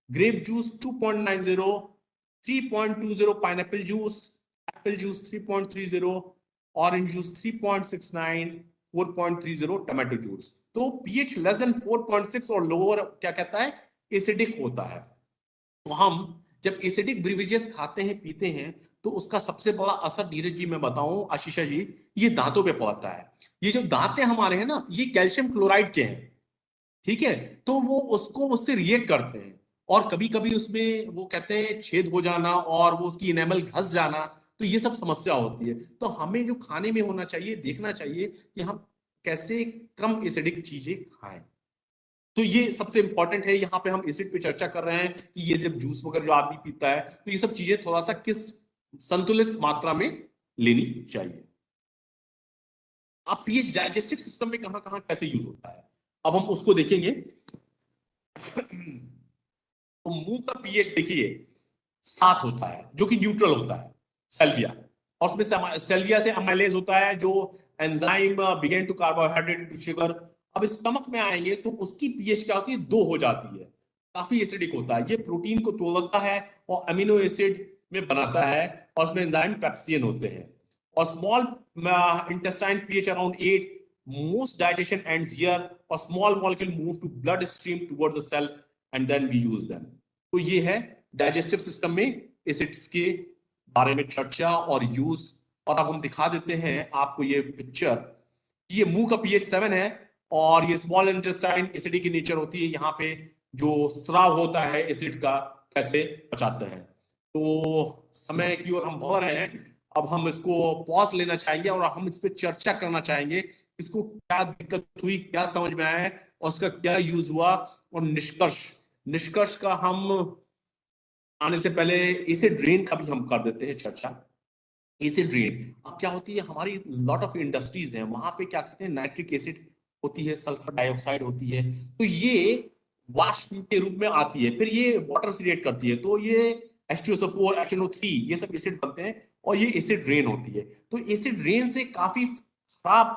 grape juice 2.90, 3.20 pineapple juice, Apple juice 3.30, orange juice 3.69, 4.30 tomato juice. तो pH लेस देन 4.6 और लोअर क्या कहता है, एसिडिक होता है। तो हम जब एसिडिक ब्रीवेजेस खाते हैं पीते हैं तो उसका सबसे बड़ा असर, नीरज जी मैं बताऊं, आशीषा जी, ये दांतों पे पड़ता है। ये जो दांतें हमारे हैं ना, ये कैल्शियम क्लोराइड के हैं, ठीक है, तो वो उसको उससे रिएक्ट करते हैं और कभी कभी उसमें वो कहते हैं छेद हो जाना और वो उसकी इनेमल घस जाना, तो ये सब समस्या होती है। तो हमें जो खाने में होना चाहिए, देखना चाहिए कि हम कैसे कम एसिडिक चीजें खाएं। तो ये सबसे इंपॉर्टेंट है। यहाँ पे हम एसिड पे चर्चा कर रहे हैं कि ये जब जूस वगैरह जो आदमी पीता है तो ये सब चीजें थोड़ा सा किस संतुलित मात्रा में लेनी चाहिए। अब पीएच डाइजेस्टिव सिस्टम में कहां कहां कैसे यूज होता है, अब हम उसको देखेंगे। तो मुंह का पीएच देखिए 7 होता है, जो कि न्यूट्रल होता है, सेल्विया, और उसमें सेल्विया से अमाइलेज होता है, जो enzyme begin to carbohydrate to sugar. अब स्टमक में आएंगे तो उसकी पीएच क्या होती है, 2 हो जाती है, काफी एसिडिक होता है। ये प्रोटीन को तोड़ता है और अमीनो एसिड में बनाता है, और उसमें एंजाइम पेप्सिन होते हैं। और small intestine pH around 8, most digestion ends here, और small molecule move to blood stream towards the cell and then we use them. तो ये है डाइजेस्टिव सिस्टम में एसिड्स के बारे में चर्चा और यूज। और अब हम दिखा देते हैं आपको ये पिक्चर, ये मुंह का पीएच 7 है, और ये स्मॉल इंटेस्टाइन एसिडिक की नेचर होती है। यहाँ पे जो स्राव होता है एसिड का, कैसे बचाते हैं। तो समय की ओर हम बढ़ रहे हैं, अब हम इसको पॉज लेना चाहेंगे और हम इस पर चर्चा करना चाहेंगे, इसको क्या दिक्कत हुई, क्या समझ में आया और उसका क्या यूज हुआ, और निष्कर्ष का हम आने से पहले एसिड रेन का भी हम कर देते हैं चर्चा। एसिड रेन अब क्या होती है, हमारी लॉट ऑफ इंडस्ट्रीज हैं, वहां पे क्या कहते हैं, नाइट्रिक एसिड होती है, सल्फर डाइऑक्साइड होती है, तो ये वाष्प के रूप में आती है, फिर ये वाटर से रिएक्ट करती है, तो ये H2SO4 HNO3 ये सब एसिड बनते हैं, और ये एसिड रेन होती है। तो एसिड रेन से काफी खराब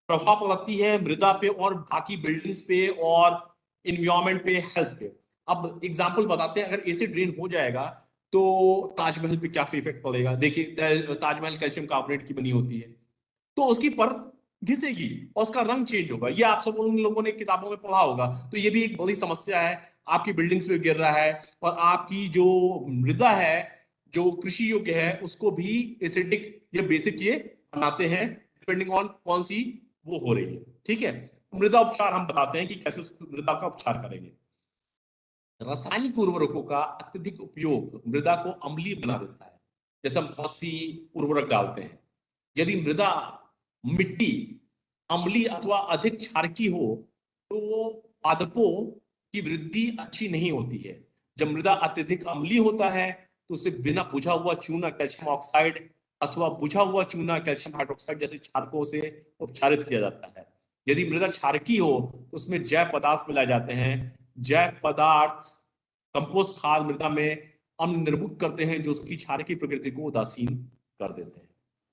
प्रभाव पड़ती है मृदा पे और बाकी बिल्डिंग्स पे और इन्वायरमेंट पे, हेल्थ पे। अब एग्जांपल बताते हैं, अगर एसिड रेन हो जाएगा तो ताजमहल पे क्या इफेक्ट पड़ेगा। देखिए ताजमहल कैल्शियम कार्बोनेट की बनी होती है, तो उसकी परत घिसेगी और उसका रंग चेंज होगा। ये आप सब उन लोगों ने किताबों में पढ़ा होगा। तो ये भी एक बड़ी समस्या है, आपकी बिल्डिंग्स पे गिर रहा है, और आपकी जो मृदा है जो कृषि योग्य है उसको भी एसिडिक या बेसिक ये बनाते हैं, डिपेंडिंग ऑन कौन सी वो हो रही है। ठीक है, मृदा उपचार हम बताते हैं कि कैसे उस मृदा का उपचार करेंगे। रासायनिक उर्वरकों का अत्यधिक उपयोग मृदा को अम्लीय बना देता है। जैसे हम बहुत सी उर्वरक डालते हैं, यदि मृदा मिट्टी अम्लीय अथवा अधिक क्षारकी हो तो पादपों की वृद्धि अच्छी नहीं होती है। जब मृदा अत्यधिक अम्लीय होता है तो उसे बिना बुझा हुआ चूना कैल्शियम ऑक्साइड अथवा बुझा हुआ चूना कैल्शियम हाइड्रोक्साइड जैसे क्षारकों से उपचारित किया जाता है। यदि मृदा क्षारकी हो तो उसमें जैव पदार्थ मिलाए जाते हैं। जैव पदार्थ कंपोस्ट खाद मृदा में अम्ल निर्मुक्त करते हैं, जो उसकी क्षारकीय प्रकृति को उदासीन कर देते हैं।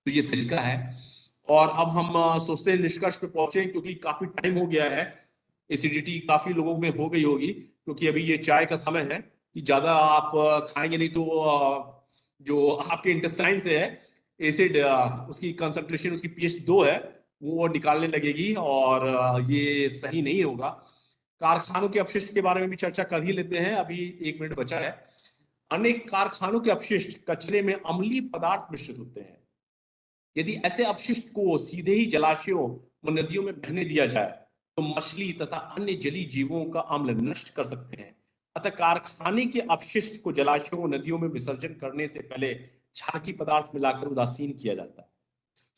तो ये तरीका है। और अब हम सोचते हैं निष्कर्ष पे पहुंचे, क्योंकि काफी टाइम हो गया है, एसिडिटी काफी लोगों में हो गई होगी, क्योंकि अभी ये चाय का समय है कि ज्यादा आप खाएंगे नहीं तो जो आपके इंटेस्टाइन से है एसिड, उसकी कंसंट्रेशन, उसकी pH 2 है, वो निकालने लगेगी, और ये सही नहीं होगा। कारखानों के अपशिष्ट के बारे में भी चर्चा कर ही लेते हैं, अभी 1 मिनट बचा है। अनेक कारखानों के अपशिष्ट कचरे में अम्लीय पदार्थ मिश्रित होते हैं। यदि ऐसे अपशिष्ट को सीधे ही जलाशयों व नदियों में बहने दिया जाए तो मछली तथा अन्य जलीय जीवों का अम्ल नष्ट कर सकते हैं। अतः कारखाने के अपशिष्ट को जलाशयों व नदियों में विसर्जन करने से पहले क्षारकीय पदार्थ मिलाकर उदासीन किया जाता है।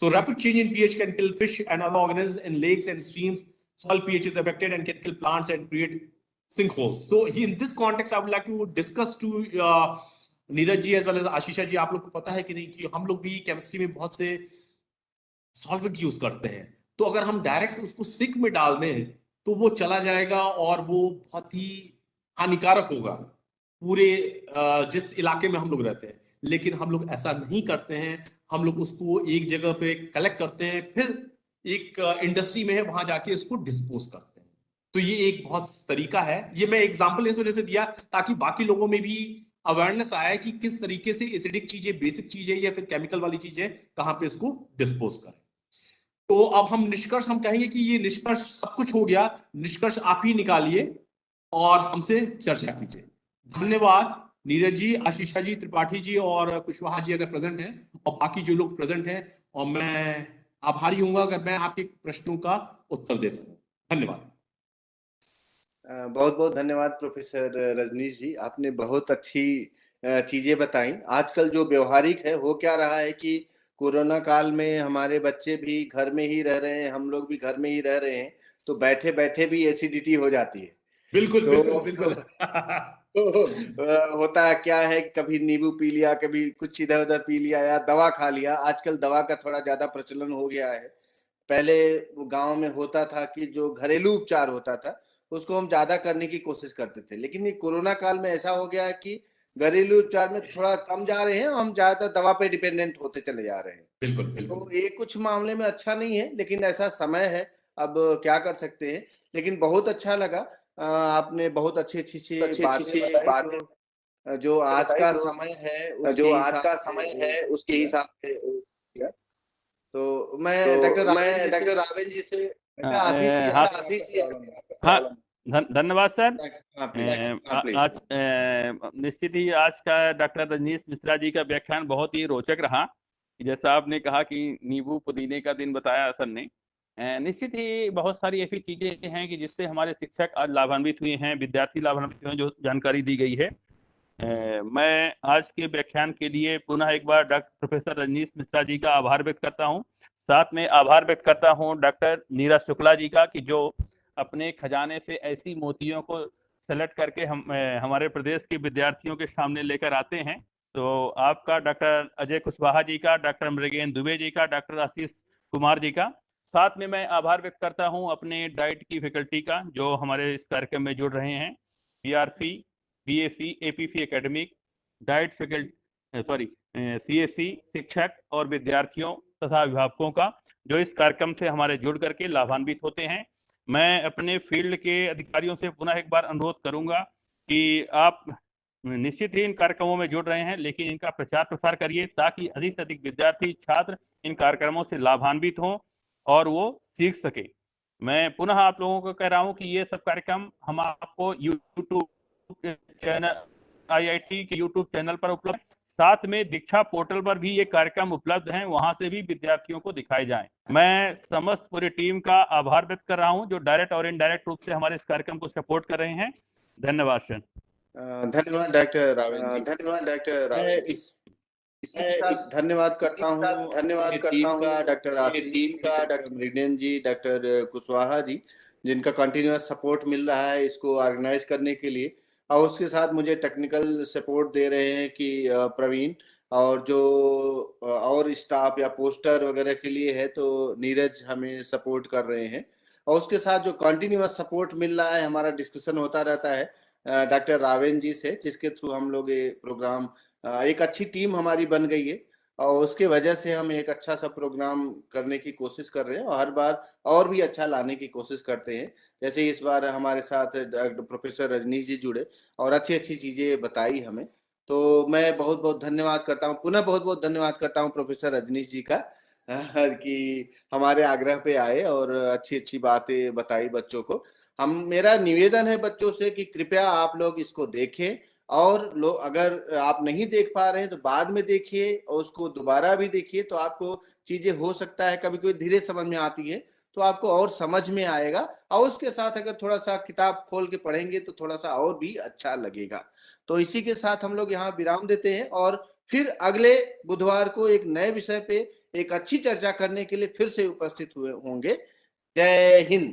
So rapid change in pH can kill fish and other organisms in lakes and streams. Soil pH is affected and can kill plants and create sinkholes. So in this context, I would like to discuss to Neeraj ji as well as आशीषा जी, आप लोग को पता है कि नहीं कि हम लोग भी केमिस्ट्री में बहुत से सॉल्वेंट यूज करते हैं। तो अगर हम डायरेक्ट उसको सिंक में डाल दें तो वो चला जाएगा और वो बहुत ही हानिकारक होगा पूरे जिस इलाके में हम लोग रहते हैं। लेकिन हम लोग ऐसा नहीं करते हैं, हम लोग उसको एक जगह पे कलेक्ट करते हैं, फिर एक इंडस्ट्री में है वहां जाके इसको डिस्पोज करते हैं। तो ये एक बहुत तरीका है। ये मैं एग्जांपल इस वजह से दिया ताकि बाकी लोगों में भी अवेयरनेस आया कि किस तरीके से एसिडिक चीजें, बेसिक चीजें या फिर केमिकल वाली चीजें कहां पे इसको डिस्पोज करें। तो अब हम निष्कर्ष हम कहेंगे कि ये निष्कर्ष सब कुछ हो गया, निष्कर्ष आप ही निकालिए और हमसे चर्चा कीजिए। धन्यवाद नीरज जी, आशीषा जी, त्रिपाठी जी और कुशवाहा जी अगर प्रेजेंट हैं, और बाकी जो लोग प्रेजेंट हैं, और मैं आभारी हूंगा अगर मैं आपके प्रश्नों का उत्तर दे सकूं। धन्यवाद। बहुत बहुत धन्यवाद प्रोफेसर रजनीश जी, आपने बहुत अच्छी चीजें बताई। आजकल जो व्यवहारिक है हो क्या रहा है कि कोरोना काल में हमारे बच्चे भी घर में ही रह रहे हैं, हम लोग भी घर में ही रह रहे हैं, तो बैठे बैठे भी एसिडिटी हो जाती है। बिल्कुल तो बिल्कुल बिल्कुल तो होता क्या है, कभी नींबू पी लिया, कभी कुछ इधर उधर पी लिया या दवा खा लिया। आजकल दवा का थोड़ा ज्यादा प्रचलन हो गया है। पहले गांव में होता था कि जो घरेलू उपचार होता था उसको हम ज्यादा करने की कोशिश करते थे, लेकिन ये कोरोना काल में ऐसा हो गया है कि घरेलू उपचार में थोड़ा कम जा रहे हैं, हम ज्यादातर दवा पे डिपेंडेंट होते चले जा रहे हैं। बिल्कुल तो बिल्कुल। ये कुछ मामले में अच्छा नहीं है, लेकिन ऐसा समय है, अब क्या कर सकते हैं। लेकिन बहुत अच्छा लगा, आपने बहुत अच्छी अच्छी बातें बताई, जो आज का समय है उसके हिसाब से किया। तो मैं डॉक्टर रावेन जी से हाँ हाँ, धन्यवाद सर। प्लीज। आज निश्चित ही आज का डॉक्टर रजनीश मिश्रा जी का व्याख्यान बहुत ही रोचक रहा। जैसा आपने कहा कि नींबू पुदीने का दिन बताया सर ने, निश्चित ही बहुत सारी ऐसी चीजें हैं कि जिससे हमारे शिक्षक आज लाभान्वित हुए हैं, विद्यार्थी लाभान्वित हुए हैं, जो जानकारी दी गई है। मैं आज के व्याख्यान के लिए पुनः एक बार डॉक्टर प्रोफेसर रजनीश मिश्रा जी का आभार व्यक्त करता हूं। साथ में आभार व्यक्त करता हूं डॉक्टर नीरज शुक्ला जी का, कि जो अपने खजाने से ऐसी मोतियों को सेलेक्ट करके हमारे प्रदेश के विद्यार्थियों के सामने लेकर आते हैं। तो आपका, डॉक्टर अजय कुशवाहा जी का, डॉक्टर मृगेन दुबे जी का, डॉक्टर आशीष कुमार जी का। साथ में मैं आभार व्यक्त करता हूं अपने डाइट की फैकल्टी का, जो हमारे इस कार्यक्रम में जुड़ रहे हैं। BRC, BSc, APC academic, diet faculty, CSC, शिक्षक और विद्यार्थियों तथा अभिभावकों का, जो इस कार्यक्रम से हमारे जुड़ करके लाभान्वित होते हैं। मैं अपने फील्ड के अधिकारियों से पुनः एक बार अनुरोध करूंगा कि आप निश्चित ही इन कार्यक्रमों में जुड़ रहे हैं, लेकिन इनका प्रचार प्रसार करिए, ताकि अधिक से अधिक विद्यार्थी छात्र इन कार्यक्रमों से लाभान्वित हों और वो सीख सके। मैं पुनः आप लोगों को कह रहा हूं कि ये सब कार्यक्रम हम आपको यूट्यूब चैनल, आईआईटी के यूट्यूब चैनल पर उपलब्ध, साथ में दीक्षा पोर्टल पर भी ये कार्यक्रम उपलब्ध हैं, वहां से भी विद्यार्थियों को दिखाए जाएं। मैं समस्त पूरी टीम का आभार व्यक्त कर रहा हूं, जो डायरेक्ट और इनडायरेक्ट रूप से हमारे इस कार्यक्रम को सपोर्ट कर रहे हैं। धन्यवाद सर। धन्यवाद डॉक्टर रावेन जी। इसी के साथ धन्यवाद करता हूँ टीम का, डॉक्टर आशीष, डॉक्टर मृगेन जी, डॉक्टर कुशवाहा जी, जिनका कंटिन्यूअस सपोर्ट मिल रहा है इसको ऑर्गेनाइज करने के लिए। और उसके साथ मुझे टेक्निकल सपोर्ट दे रहे हैं कि प्रवीण, और जो और स्टाफ या पोस्टर वगैरह के लिए है तो नीरज हमें सपोर्ट कर रहे हैं। और उसके साथ जो कंटिन्यूअस सपोर्ट मिल रहा है, हमारा डिस्कशन होता रहता है डॉक्टर रावेन जी से, जिसके थ्रू हम लोग ये प्रोग्राम, एक अच्छी टीम हमारी बन गई है और उसके वजह से हम एक अच्छा सा प्रोग्राम करने की कोशिश कर रहे हैं और हर बार और भी अच्छा लाने की कोशिश करते हैं। जैसे इस बार हमारे साथ डॉक्टर प्रोफेसर रजनीश जी जुड़े और अच्छी अच्छी चीजें बताई हमें, तो मैं बहुत बहुत धन्यवाद करता हूँ, पुनः बहुत बहुत धन्यवाद करता हूँ प्रोफेसर रजनीश जी का कि हमारे आग्रह पे आए और अच्छी अच्छी बातें बताई बच्चों को। मेरा निवेदन है बच्चों से कि कृपया आप लोग इसको देखें, और लोग अगर आप नहीं देख पा रहे हैं तो बाद में देखिए और उसको दोबारा भी देखिए, तो आपको चीजें हो सकता है कभी कोई धीरे समझ में आती है तो आपको और समझ में आएगा, और उसके साथ अगर थोड़ा सा किताब खोल के पढ़ेंगे तो थोड़ा सा और भी अच्छा लगेगा। तो इसी के साथ हम लोग यहाँ विराम देते हैं और फिर अगले बुधवार को एक नए विषय पे एक अच्छी चर्चा करने के लिए फिर से उपस्थित हुए होंगे। जय हिंद।